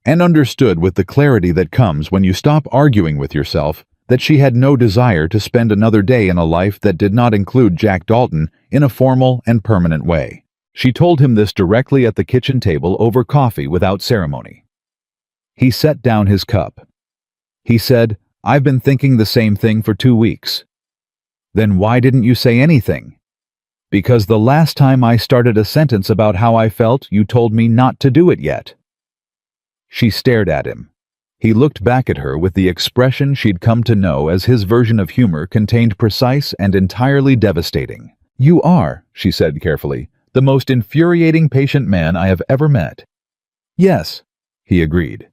and understood with the clarity that comes when you stop arguing with yourself that she had no desire to spend another day in a life that did not include Jack Dalton in a formal and permanent way. She told him this directly at the kitchen table over coffee without ceremony. He set down his cup. He said, "I've been thinking the same thing for 2 weeks. "Then why didn't you say anything?" "Because the last time I started a sentence about how I felt, you told me not to do it yet." She stared at him. He looked back at her with the expression she'd come to know as his version of humor contained precise and entirely devastating. "You are," she said carefully, "the most infuriating patient man I have ever met." "Yes," he agreed.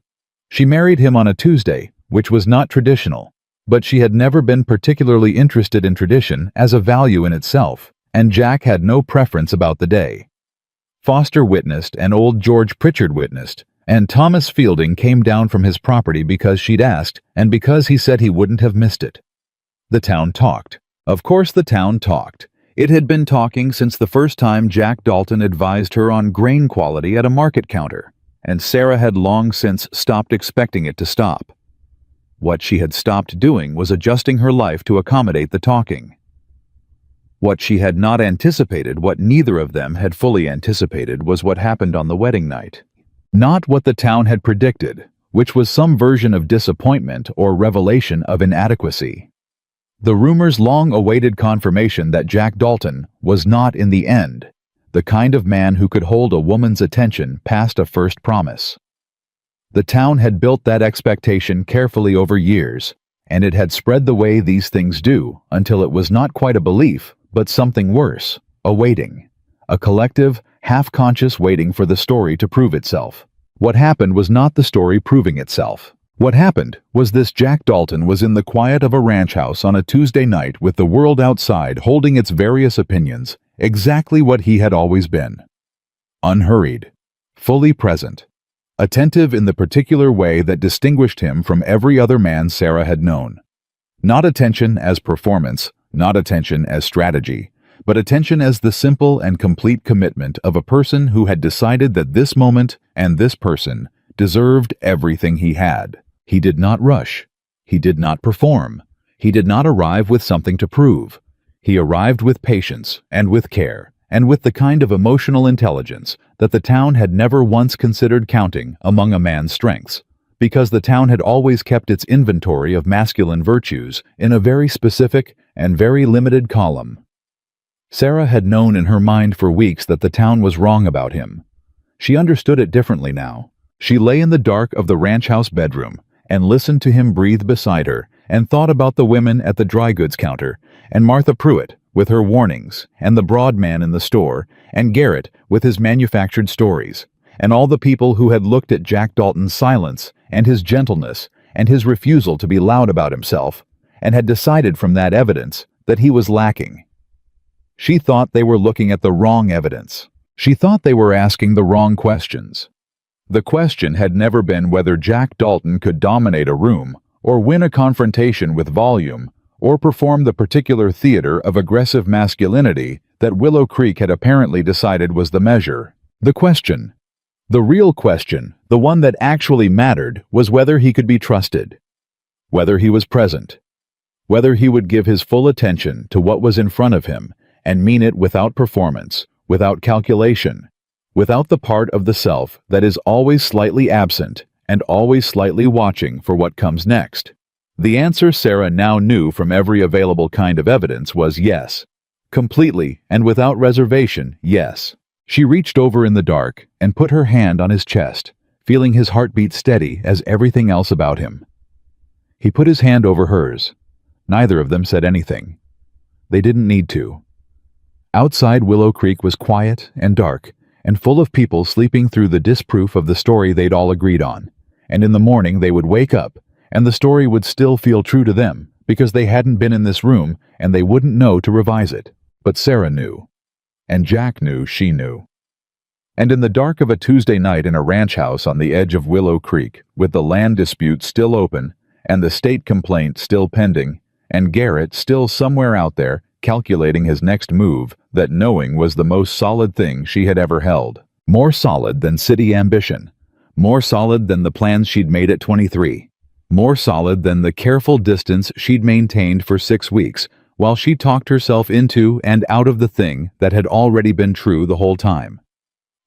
She married him on a Tuesday, which was not traditional, but she had never been particularly interested in tradition as a value in itself, and Jack had no preference about the day. Foster witnessed, and old George Pritchard witnessed, and Thomas Fielding came down from his property because she'd asked, and because he said he wouldn't have missed it. The town talked. Of course the town talked. It had been talking since the first time Jack Dalton advised her on grain quality at a market counter, and Sarah had long since stopped expecting it to stop. What she had stopped doing was adjusting her life to accommodate the talking. What she had not anticipated, what neither of them had fully anticipated, was what happened on the wedding night. Not what the town had predicted, which was some version of disappointment or revelation of inadequacy. The rumor's long-awaited confirmation that Jack Dalton was not, in the end, the kind of man who could hold a woman's attention past a first promise. The town had built that expectation carefully over years, and it had spread the way these things do until it was not quite a belief, but something worse, a waiting. A collective, half-conscious waiting for the story to prove itself. What happened was not the story proving itself. What happened was this: Jack Dalton was in the quiet of a ranch house on a Tuesday night with the world outside holding its various opinions, exactly what he had always been. Unhurried, fully present, attentive in the particular way that distinguished him from every other man Sarah had known. Not attention as performance, not attention as strategy, but attention as the simple and complete commitment of a person who had decided that this moment and this person deserved everything he had. He did not rush. He did not perform. He did not arrive with something to prove. He arrived with patience and with care, and with the kind of emotional intelligence that the town had never once considered counting among a man's strengths, because the town had always kept its inventory of masculine virtues in a very specific and very limited column. Sarah had known in her mind for weeks that the town was wrong about him. She understood it differently now. She lay in the dark of the ranch house bedroom and listened to him breathe beside her, and thought about the women at the dry goods counter, and Martha Pruitt with her warnings, and the broad man in the store, and Garrett with his manufactured stories, and all the people who had looked at Jack Dalton's silence and his gentleness and his refusal to be loud about himself, and had decided from that evidence that he was lacking. She thought they were looking at the wrong evidence. She thought they were asking the wrong questions. The question had never been whether Jack Dalton could dominate a room, or win a confrontation with volume, or perform the particular theater of aggressive masculinity that Willow Creek had apparently decided was the measure. The question, the real question, the one that actually mattered, was whether he could be trusted, whether he was present, whether he would give his full attention to what was in front of him and mean it without performance, without calculation, without the part of the self that is always slightly absent and always slightly watching for what comes next. The answer Sarah now knew from every available kind of evidence was yes. Completely and without reservation, yes. She reached over in the dark and put her hand on his chest, feeling his heartbeat steady as everything else about him. He put his hand over hers. Neither of them said anything. They didn't need to. Outside Willow Creek was quiet and dark, and full of people sleeping through the disproof of the story they'd all agreed on. And in the morning they would wake up, and the story would still feel true to them, because they hadn't been in this room and they wouldn't know to revise it. But Sarah knew. And Jack knew she knew. And in the dark of a Tuesday night in a ranch house on the edge of Willow Creek, with the land dispute still open, and the state complaint still pending, and Garrett still somewhere out there calculating his next move, that knowing was the most solid thing she had ever held. More solid than city ambition. More solid than the plans she'd made at 23. More solid than the careful distance she'd maintained for 6 weeks, while she talked herself into and out of the thing that had already been true the whole time.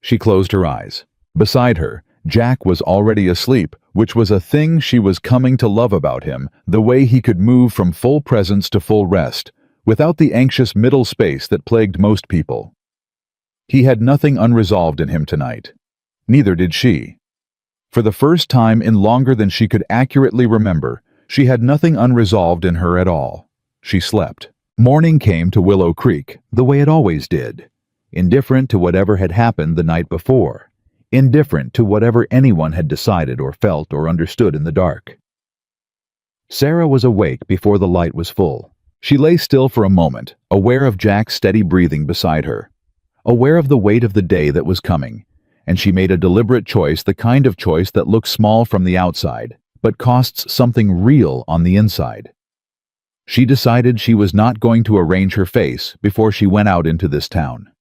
She closed her eyes. Beside her, Jack was already asleep, which was a thing she was coming to love about him, the way he could move from full presence to full rest, without the anxious middle space that plagued most people. He had nothing unresolved in him tonight. Neither did she. For the first time in longer than she could accurately remember, she had nothing unresolved in her at all. She slept. Morning came to Willow Creek, the way it always did, indifferent to whatever had happened the night before, indifferent to whatever anyone had decided or felt or understood in the dark. Sarah was awake before the light was full. She lay still for a moment, aware of Jack's steady breathing beside her, aware of the weight of the day that was coming, and she made a deliberate choice, the kind of choice that looks small from the outside, but costs something real on the inside. She decided she was not going to arrange her face before she went out into this town.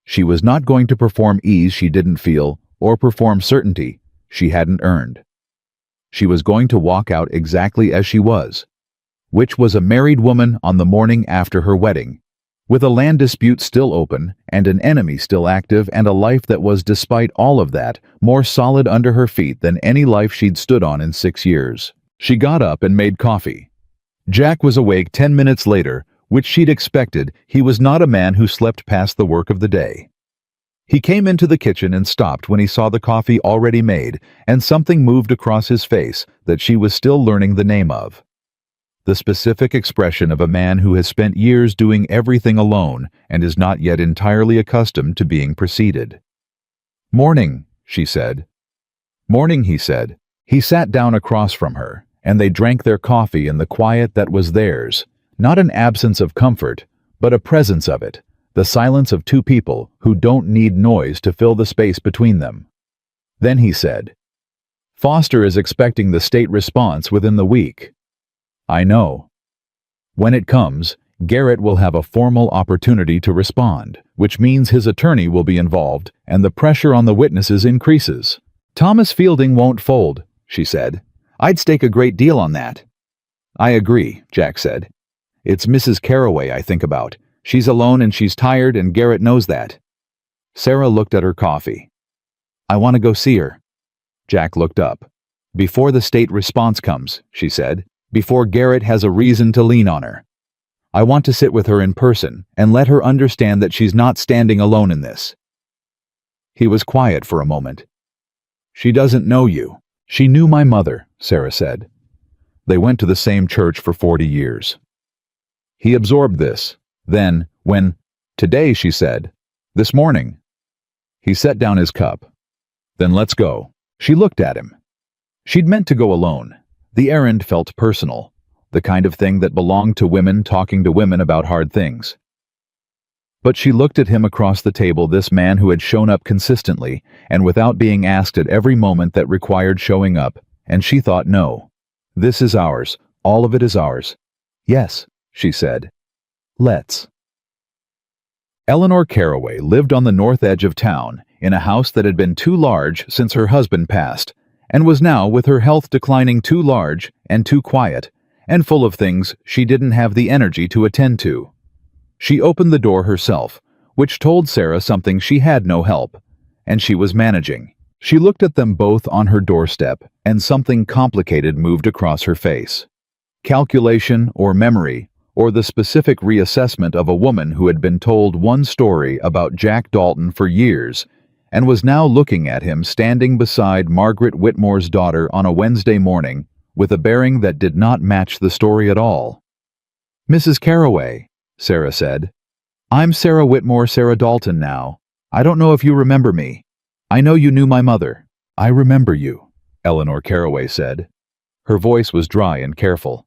She was not going to perform ease she didn't feel, or perform certainty she hadn't earned. She was going to walk out exactly as she was, which was a married woman on the morning after her wedding, with a land dispute still open, and an enemy still active, and a life that was, despite all of that, more solid under her feet than any life she'd stood on in 6 years. She got up and made coffee. Jack was awake 10 minutes later, which she'd expected. He was not a man who slept past the work of the day. He came into the kitchen and stopped when he saw the coffee already made, and something moved across his face that she was still learning the name of. The specific expression of a man who has spent years doing everything alone and is not yet entirely accustomed to being preceded. "Morning," she said. "Morning," he said. He sat down across from her, and they drank their coffee in the quiet that was theirs, not an absence of comfort, but a presence of it, the silence of two people who don't need noise to fill the space between them. Then he said, "Foster is expecting the state response within the week." "I know. When it comes, Garrett will have a formal opportunity to respond, which means his attorney will be involved, and the pressure on the witnesses increases. Thomas Fielding won't fold, she said. I'd stake a great deal on that. I agree, Jack said. It's Mrs. Carroway I think about. She's alone and she's tired, and Garrett knows that. Sarah looked at her coffee. I want to go see her. Jack looked up. Before the state response comes, she said, before Garrett has a reason to lean on her. I want to sit with her in person and let her understand that she's not standing alone in this. He was quiet for a moment. She doesn't know you. She knew my mother, Sarah said. They went to the same church for 40 years. He absorbed this. Then, today, she said, this morning. He set down his cup. Then let's go. She looked at him. She'd meant to go alone. The errand felt personal, the kind of thing that belonged to women talking to women about hard things. But she looked at him across the table, this man who had shown up consistently and without being asked at every moment that required showing up, and she thought, no. This is ours. All of it is ours. Yes, she said. Let's. Eleanor Carroway lived on the north edge of town in a house that had been too large since her husband passed, and was now, with her health declining, too large and too quiet, and full of things she didn't have the energy to attend to. She opened the door herself, which told Sarah something she had no help, and she was managing. She looked at them both on her doorstep, and something complicated moved across her face. Calculation or memory, or the specific reassessment of a woman who had been told one story about Jack Dalton for years, and was now looking at him standing beside Margaret Whitmore's daughter on a Wednesday morning with a bearing that did not match the story at all. Mrs. Carroway, Sarah said. I'm Sarah Whitmore, Sarah Dalton now. I don't know if you remember me. I know you knew my mother. I remember you, Eleanor Carroway said. Her voice was dry and careful.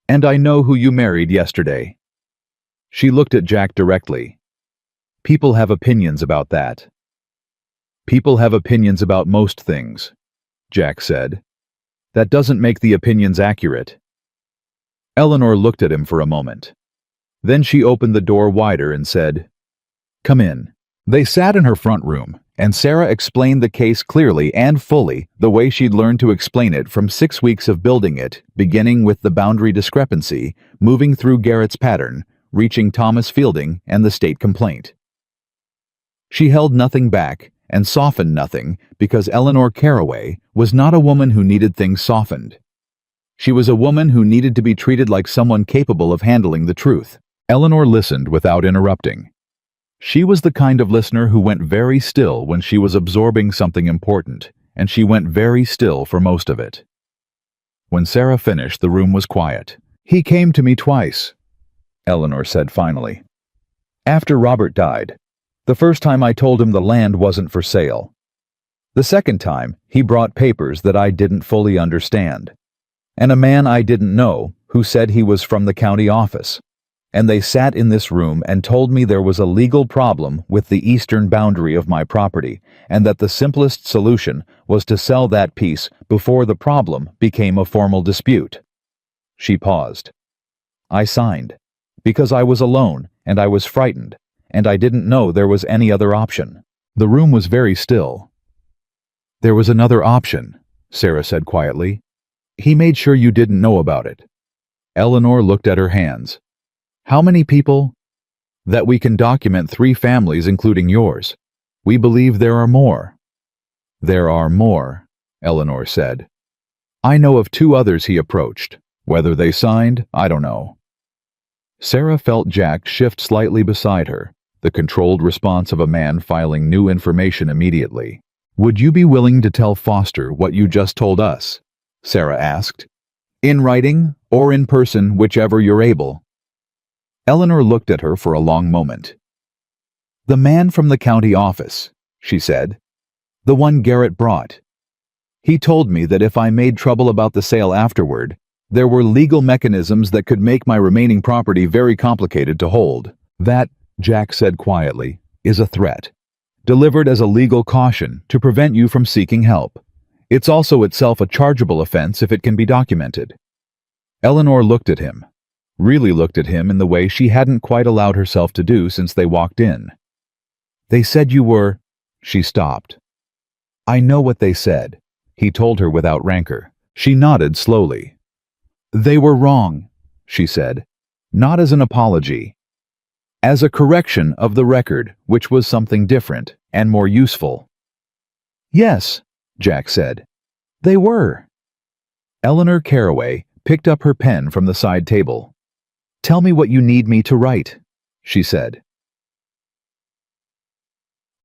And I know who you married yesterday. She looked at Jack directly. People have opinions about that. People have opinions about most things, Jack said. That doesn't make the opinions accurate. Eleanor looked at him for a moment. Then she opened the door wider and said, Come in. They sat in her front room, and Sarah explained the case clearly and fully, the way she'd learned to explain it from 6 weeks of building it, beginning with the boundary discrepancy, moving through Garrett's pattern, reaching Thomas Fielding and the state complaint. She held nothing back and softened nothing because Eleanor Carroway was not a woman who needed things softened. She was a woman who needed to be treated like someone capable of handling the truth. Eleanor listened without interrupting. She was the kind of listener who went very still when she was absorbing something important, and she went very still for most of it. When Sarah finished, the room was quiet. He came to me twice, Eleanor said finally. After Robert died. The first time I told him the land wasn't for sale. The second time, he brought papers that I didn't fully understand. And a man I didn't know who said he was from the county office. And they sat in this room and told me there was a legal problem with the eastern boundary of my property, and that the simplest solution was to sell that piece before the problem became a formal dispute. She paused. I signed, because I was alone and I was frightened, and I didn't know there was any other option. The room was very still. There was another option, Sarah said quietly. He made sure you didn't know about it. Eleanor looked at her hands. How many people? That we can document 3 families, including yours. We believe there are more. There are more, Eleanor said. I know of 2 others he approached. Whether they signed, I don't know. Sarah felt Jack shift slightly beside her, the controlled response of a man filing new information immediately. Would you be willing to tell Foster what you just told us? Sarah asked. In writing or in person, whichever you're able. Eleanor looked at her for a long moment. The man from the county office, she said. The one Garrett brought. He told me that if I made trouble about the sale afterward, there were legal mechanisms that could make my remaining property very complicated to hold. That, Jack said quietly, is a threat, delivered as a legal caution to prevent you from seeking help. It's also itself a chargeable offense if it can be documented. Eleanor looked at him. Really looked at him in the way she hadn't quite allowed herself to do since they walked in. They said you were... She stopped. I know what they said, he told her without rancor. She nodded slowly. They were wrong, she said, not as an apology. As a correction of the record, which was something different and more useful. Yes, Jack said. They were. Eleanor Caraway picked up her pen from the side table. Tell me what you need me to write, she said.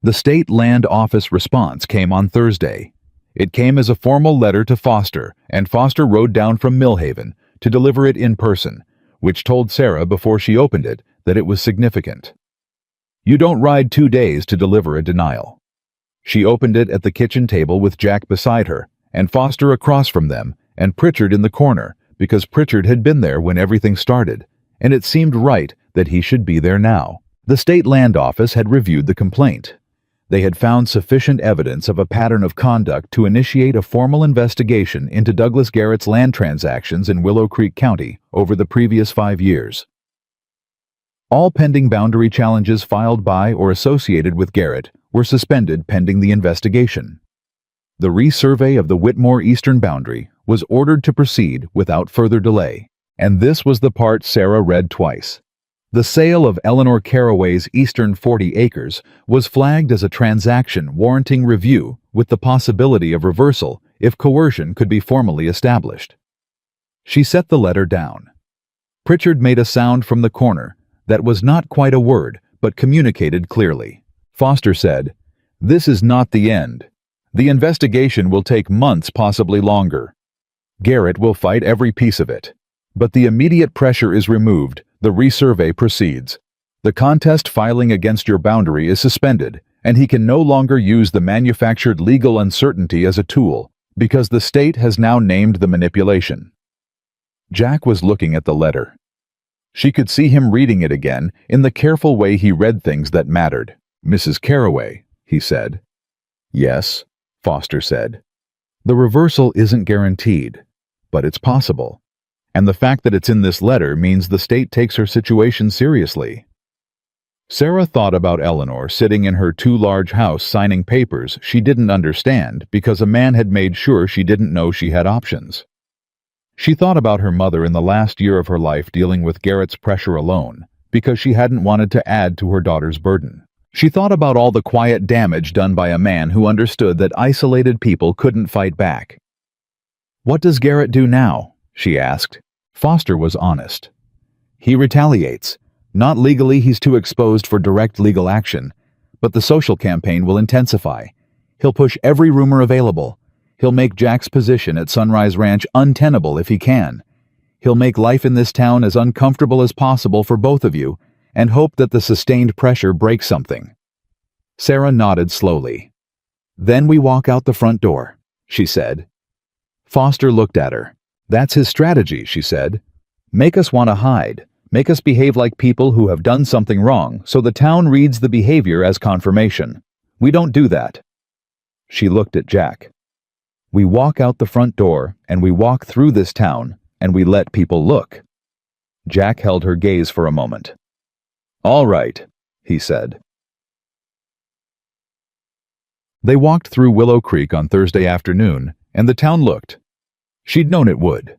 The State Land Office response came on Thursday. It came as a formal letter to Foster, and Foster rode down from Millhaven to deliver it in person, which told Sarah before she opened it that it was significant. You don't ride 2 days to deliver a denial. She opened it at the kitchen table with Jack beside her, and Foster across from them, and Pritchard in the corner, because Pritchard had been there when everything started, and it seemed right that he should be there now. The State Land Office had reviewed the complaint. They had found sufficient evidence of a pattern of conduct to initiate a formal investigation into Douglas Garrett's land transactions in Willow Creek County over the previous 5 years. All pending boundary challenges filed by or associated with Garrett were suspended pending the investigation. The resurvey of the Whitmore eastern boundary was ordered to proceed without further delay, and this was the part Sarah read twice. The sale of Eleanor Caraway's eastern 40 acres was flagged as a transaction warranting review with the possibility of reversal if coercion could be formally established. She set the letter down. Pritchard made a sound from the corner that was not quite a word, but communicated clearly. Foster said, "This is not the end. The investigation will take months, possibly longer. Garrett will fight every piece of it. But the immediate pressure is removed. The resurvey proceeds. The contest filing against your boundary is suspended, and he can no longer use the manufactured legal uncertainty as a tool, because the state has now named the manipulation." Jack was looking at the letter. She could see him reading it again in the careful way he read things that mattered. "Mrs. Caraway," he said. "Yes," Foster said. "The reversal isn't guaranteed, but it's possible. And the fact that it's in this letter means the state takes her situation seriously." Sarah thought about Eleanor sitting in her too large house signing papers she didn't understand because a man had made sure she didn't know she had options. She thought about her mother in the last year of her life dealing with Garrett's pressure alone because she hadn't wanted to add to her daughter's burden. She thought about all the quiet damage done by a man who understood that isolated people couldn't fight back. "What does Garrett do now?" she asked. Foster was honest. "He retaliates. Not legally, he's too exposed for direct legal action, but the social campaign will intensify. He'll push every rumor available. He'll make Jack's position at Sunrise Ranch untenable if he can. He'll make life in this town as uncomfortable as possible for both of you, and hope that the sustained pressure breaks something." Sarah nodded slowly. "Then we walk out the front door," she said. Foster looked at her. "That's his strategy," she said. "Make us want to hide. Make us behave like people who have done something wrong, so the town reads the behavior as confirmation. We don't do that." She looked at Jack. "We walk out the front door, and we walk through this town, and we let people look." Jack held her gaze for a moment. "All right," he said. They walked through Willow Creek on Thursday afternoon, and the town looked. She'd known it would.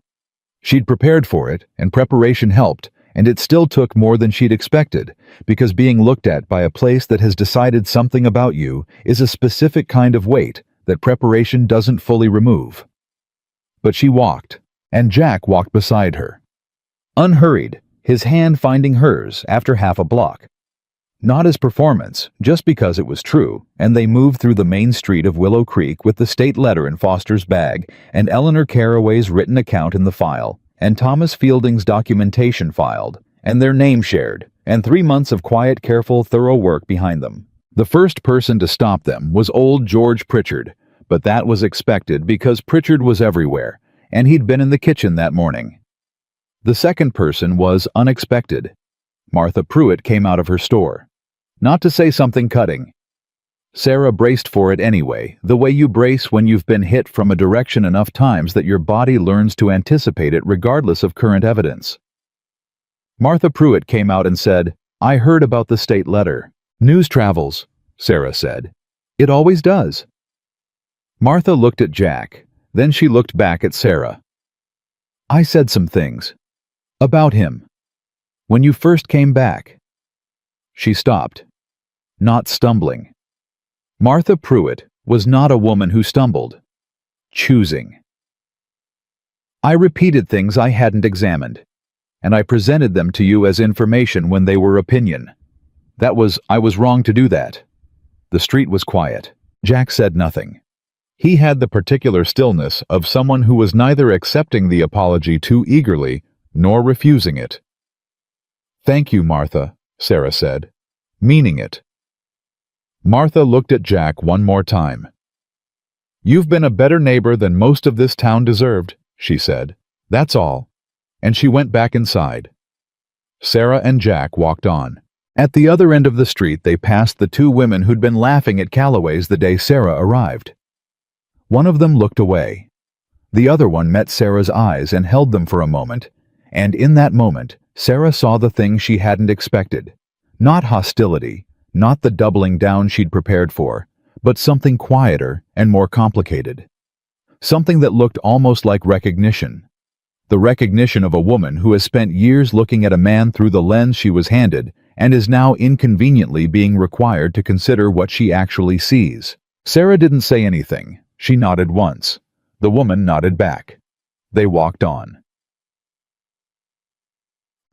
She'd prepared for it, and preparation helped, and it still took more than she'd expected, because being looked at by a place that has decided something about you is a specific kind of weight that preparation doesn't fully remove. But she walked, and Jack walked beside her. Unhurried, his hand finding hers after half a block. Not as performance, just because it was true, and they moved through the main street of Willow Creek with the state letter in Foster's bag, and Eleanor Caraway's written account in the file, and Thomas Fielding's documentation filed, and their name shared, and 3 months of quiet, careful, thorough work behind them. The first person to stop them was old George Pritchard, but that was expected because Pritchard was everywhere, and he'd been in the kitchen that morning. The second person was unexpected. Martha Pruitt came out of her store. Not to say something cutting. Sarah braced for it anyway, the way you brace when you've been hit from a direction enough times that your body learns to anticipate it regardless of current evidence. Martha Pruitt came out and said, "I heard about the state letter." "News travels," Sarah said. "It always does." Martha looked at Jack. Then she looked back at Sarah. "I said some things. About him. When you first came back." She stopped, not stumbling. Martha Pruitt was not a woman who stumbled. Choosing. "I repeated things I hadn't examined, and I presented them to you as information when they were opinion. I was wrong to do that." The street was quiet. Jack said nothing. He had the particular stillness of someone who was neither accepting the apology too eagerly nor refusing it. "Thank you, Martha," Sarah said, meaning it. Martha looked at Jack one more time. "You've been a better neighbor than most of this town deserved," she said. "That's all." And she went back inside. Sarah and Jack walked on. At the other end of the street they passed the two women who'd been laughing at Calloway's the day Sarah arrived. One of them looked away. The other one met Sarah's eyes and held them for a moment, and in that moment Sarah saw the thing she hadn't expected. Not hostility, not the doubling down she'd prepared for, but something quieter and more complicated. Something that looked almost like recognition. The recognition of a woman who has spent years looking at a man through the lens she was handed and is now inconveniently being required to consider what she actually sees. Sarah didn't say anything. She nodded once. The woman nodded back. They walked on.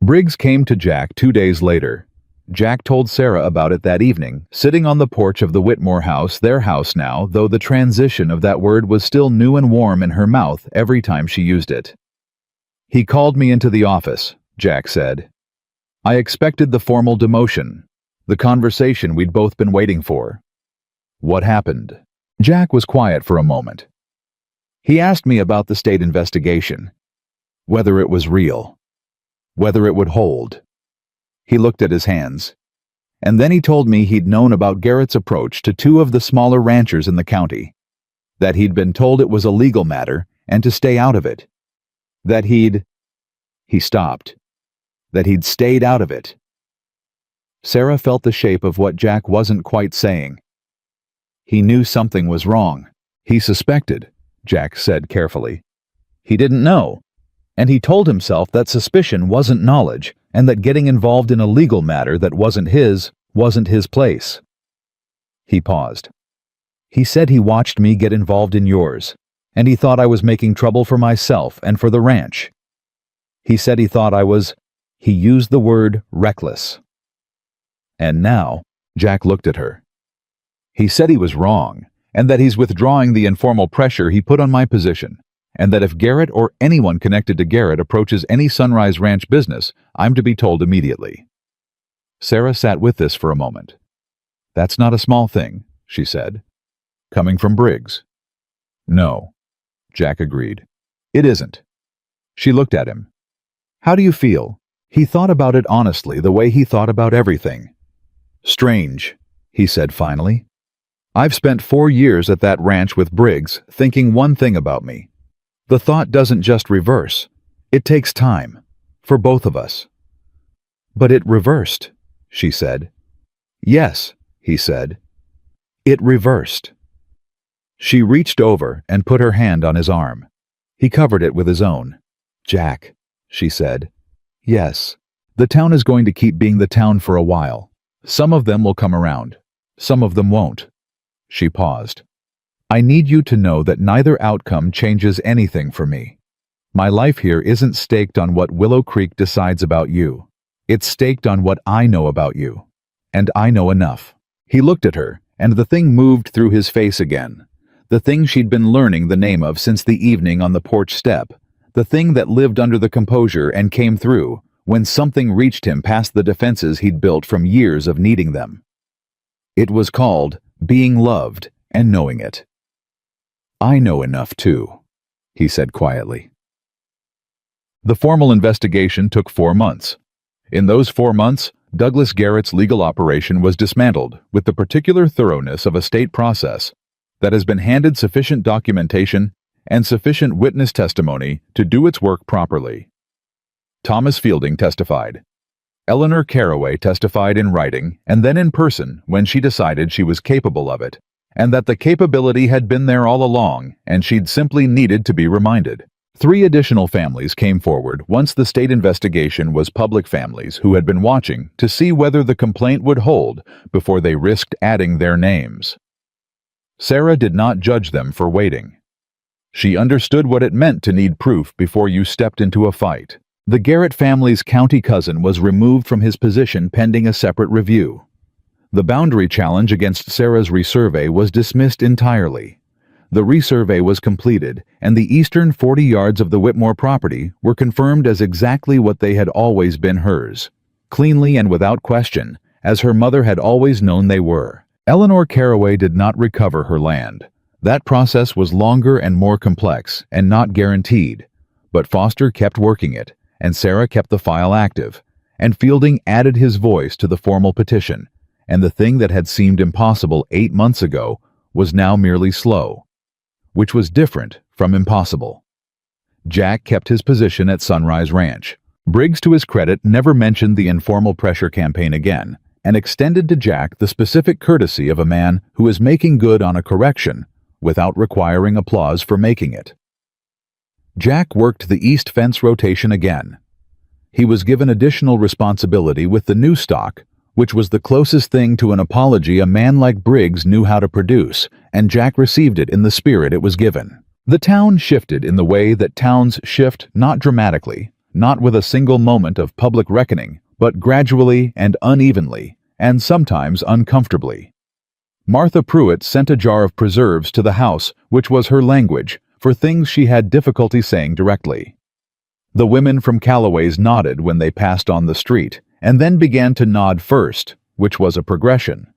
Briggs came to Jack 2 days later. Jack told Sarah about it that evening, sitting on the porch of the Whitmore house, their house now, though the transition of that word was still new and warm in her mouth every time she used it. "He called me into the office," Jack said. "I expected the formal demotion, the conversation we'd both been waiting for." "What happened?" Jack was quiet for a moment. "He asked me about the state investigation, whether it was real, whether it would hold." He looked at his hands. "And then he told me he'd known about Garrett's approach to two of the smaller ranchers in the county, that he'd been told it was a legal matter and to stay out of it, that he stopped, that he'd stayed out of it." Sarah felt the shape of what Jack wasn't quite saying. "He knew something was wrong. He suspected," Jack said carefully. "He didn't know. And he told himself that suspicion wasn't knowledge, and that getting involved in a legal matter that wasn't his place." He paused. "He said he watched me get involved in yours, and he thought I was making trouble for myself and for the ranch. He said he thought he used the word reckless." And now, Jack looked at her. "He said he was wrong, and that he's withdrawing the informal pressure he put on my position, and that if Garrett or anyone connected to Garrett approaches any Sunrise Ranch business, I'm to be told immediately." Sarah sat with this for a moment. "That's not a small thing," she said. "Coming from Briggs." "No," Jack agreed. "It isn't." She looked at him. "How do you feel?" He thought about it honestly, the way he thought about everything. "Strange," he said finally. "I've spent 4 years at that ranch with Briggs thinking one thing about me. The thought doesn't just reverse. It takes time. For both of us." "But it reversed," she said. "Yes," he said. "It reversed." She reached over and put her hand on his arm. He covered it with his own. "Jack," she said. "Yes. The town is going to keep being the town for a while. Some of them will come around. Some of them won't." She paused. "I need you to know that neither outcome changes anything for me. My life here isn't staked on what Willow Creek decides about you. It's staked on what I know about you. And I know enough." He looked at her, and the thing moved through his face again. The thing she'd been learning the name of since the evening on the porch step. The thing that lived under the composure and came through when something reached him past the defenses he'd built from years of needing them. It was called being loved and knowing it. "I know enough too," he said quietly. The formal investigation took 4 months. In those 4 months, Douglas Garrett's legal operation was dismantled with the particular thoroughness of a state process that has been handed sufficient documentation and sufficient witness testimony to do its work properly. Thomas Fielding testified. Eleanor Caraway testified in writing and then in person when she decided she was capable of it, and that the capability had been there all along, and she'd simply needed to be reminded. 3 additional families came forward once the state investigation was public families who had been watching to see whether the complaint would hold before they risked adding their names. Sarah did not judge them for waiting. She understood what it meant to need proof before you stepped into a fight. The Garrett family's county cousin was removed from his position pending a separate review. The boundary challenge against Sarah's resurvey was dismissed entirely. The resurvey was completed, and the eastern 40 yards of the Whitmore property were confirmed as exactly what they had always been hers, cleanly and without question, as her mother had always known they were. Eleanor Caraway did not recover her land. That process was longer and more complex, and not guaranteed, but Foster kept working it, and Sarah kept the file active, and Fielding added his voice to the formal petition, and the thing that had seemed impossible 8 months ago was now merely slow, which was different from impossible. Jack kept his position at Sunrise Ranch. Briggs, to his credit, never mentioned the informal pressure campaign again, and extended to Jack the specific courtesy of a man who is making good on a correction without requiring applause for making it. Jack worked the east fence rotation again. He was given additional responsibility with the new stock, which was the closest thing to an apology a man like Briggs knew how to produce, and Jack received it in the spirit it was given. The town shifted in the way that towns shift, not dramatically, not with a single moment of public reckoning, but gradually and unevenly, and sometimes uncomfortably. Martha Pruitt sent a jar of preserves to the house, which was her language, for things she had difficulty saying directly. The women from Calloway's nodded when they passed on the street, and then began to nod first, which was a progression.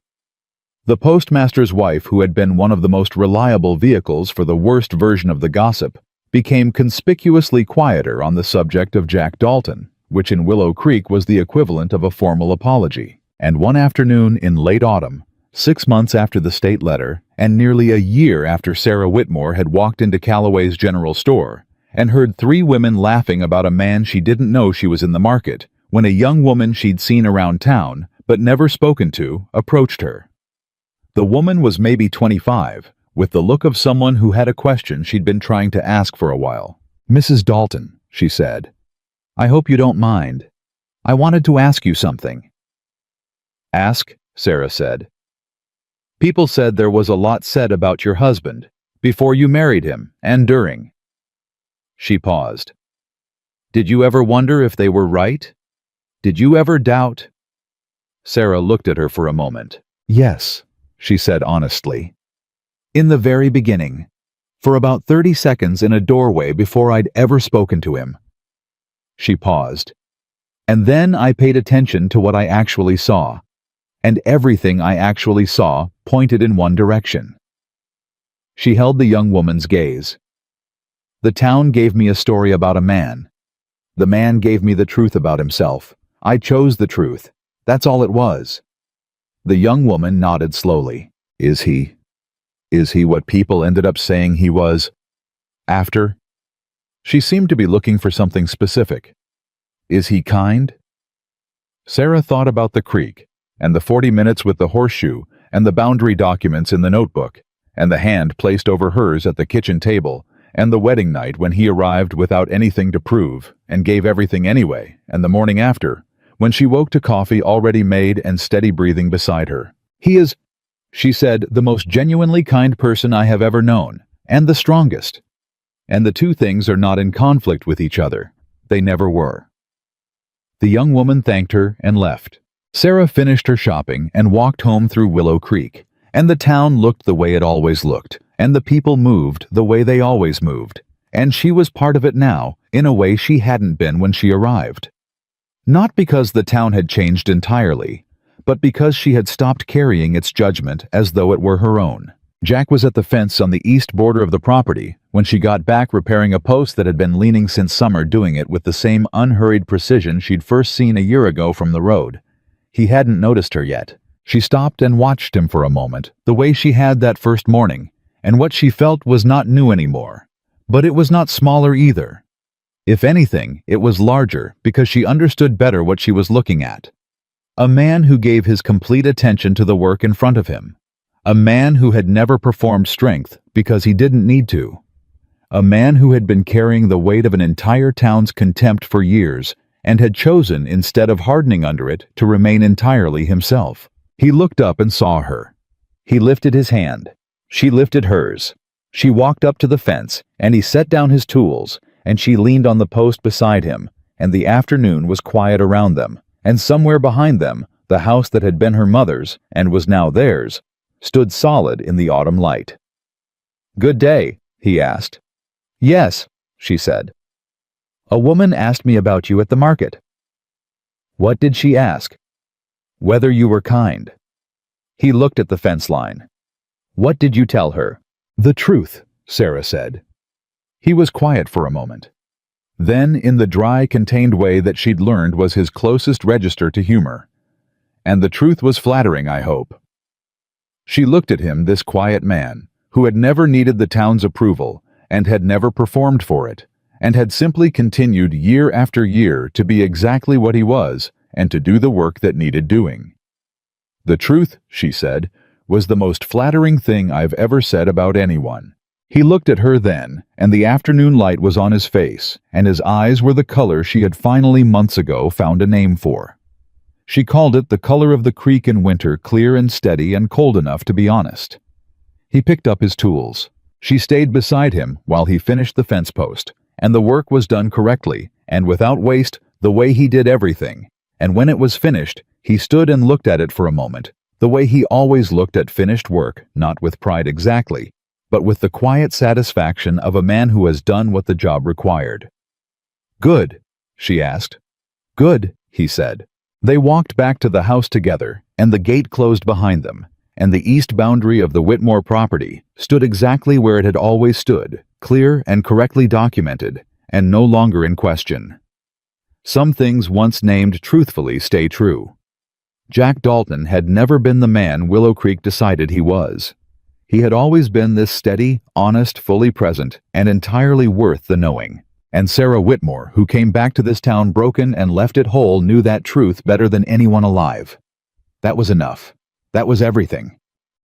The postmaster's wife, who had been one of the most reliable vehicles for the worst version of the gossip, became conspicuously quieter on the subject of Jack Dalton, which in Willow Creek was the equivalent of a formal apology. And one afternoon in late autumn, 6 months after the state letter, and nearly a year after Sarah Whitmore had walked into Calloway's general store and heard 3 women laughing about a man she didn't know she was in the market, when a young woman she'd seen around town, but never spoken to, approached her. The woman was maybe 25, with the look of someone who had a question she'd been trying to ask for a while. "Mrs. Dalton," she said, "I hope you don't mind. I wanted to ask you something." "Ask," Sarah said. "People said there was a lot said about your husband, before you married him, and during." She paused. "Did you ever wonder if they were right? Did you ever doubt?" Sarah looked at her for a moment. "Yes," she said honestly. "In the very beginning, for about 30 seconds in a doorway before I'd ever spoken to him." She paused. "And then I paid attention to what I actually saw, and everything I actually saw pointed in one direction." She held the young woman's gaze. "The town gave me a story about a man. The man gave me the truth about himself. I chose the truth. That's all it was." The young woman nodded slowly. Is he what people ended up saying he was after?" She seemed to be looking for something specific. "Is he kind?" Sarah thought about the creek, and the 40 minutes with the horseshoe, and the boundary documents in the notebook, and the hand placed over hers at the kitchen table, and the wedding night when he arrived without anything to prove, and gave everything anyway, and the morning after, when she woke to coffee already made and steady breathing beside her. "He is," she said, "the most genuinely kind person I have ever known, and the strongest. And the two things are not in conflict with each other. They never were." The young woman thanked her and left. Sarah finished her shopping and walked home through Willow Creek, and the town looked the way it always looked, and the people moved the way they always moved, and she was part of it now, in a way she hadn't been when she arrived. Not because the town had changed entirely, but because she had stopped carrying its judgment as though it were her own. Jack was at the fence on the east border of the property when she got back, repairing a post that had been leaning since summer, doing it with the same unhurried precision she'd first seen a year ago from the road. He hadn't noticed her yet. She stopped and watched him for a moment, the way she had that first morning, and what she felt was not new anymore. But it was not smaller either. If anything, it was larger, because she understood better what she was looking at. A man who gave his complete attention to the work in front of him. A man who had never performed strength because he didn't need to. A man who had been carrying the weight of an entire town's contempt for years and had chosen, instead of hardening under it, to remain entirely himself. He looked up and saw her. He lifted his hand. She lifted hers. She walked up to the fence, and he set down his tools, and she leaned on the post beside him, and the afternoon was quiet around them, and somewhere behind them, the house that had been her mother's, and was now theirs, stood solid in the autumn light. "Good day," he asked. "Yes," she said. "A woman asked me about you at the market." "What did she ask?" "Whether you were kind." He looked at the fence line. "What did you tell her?" "The truth," Sarah said. He was quiet for a moment. Then, in the dry, contained way that she'd learned was his closest register to humor. "And the truth was flattering, I hope." She looked at him, this quiet man, who had never needed the town's approval, and had never performed for it, and had simply continued year after year to be exactly what he was, and to do the work that needed doing. "The truth," she said, "was the most flattering thing I've ever said about anyone." He looked at her then, and the afternoon light was on his face, and his eyes were the color she had finally months ago found a name for. She called it the color of the creek in winter, clear and steady and cold enough to be honest. He picked up his tools. She stayed beside him while he finished the fence post, and the work was done correctly, and without waste, the way he did everything. And when it was finished, he stood and looked at it for a moment, the way he always looked at finished work, not with pride exactly, but with the quiet satisfaction of a man who has done what the job required. "Good?" she asked. "Good," he said. They walked back to the house together, and the gate closed behind them, and the east boundary of the Whitmore property stood exactly where it had always stood, clear and correctly documented, and no longer in question. Some things once named truthfully stay true. Jack Dalton had never been the man Willow Creek decided he was. He had always been this steady, honest, fully present, and entirely worth the knowing. And Sarah Whitmore, who came back to this town broken and left it whole, knew that truth better than anyone alive. That was enough. That was everything.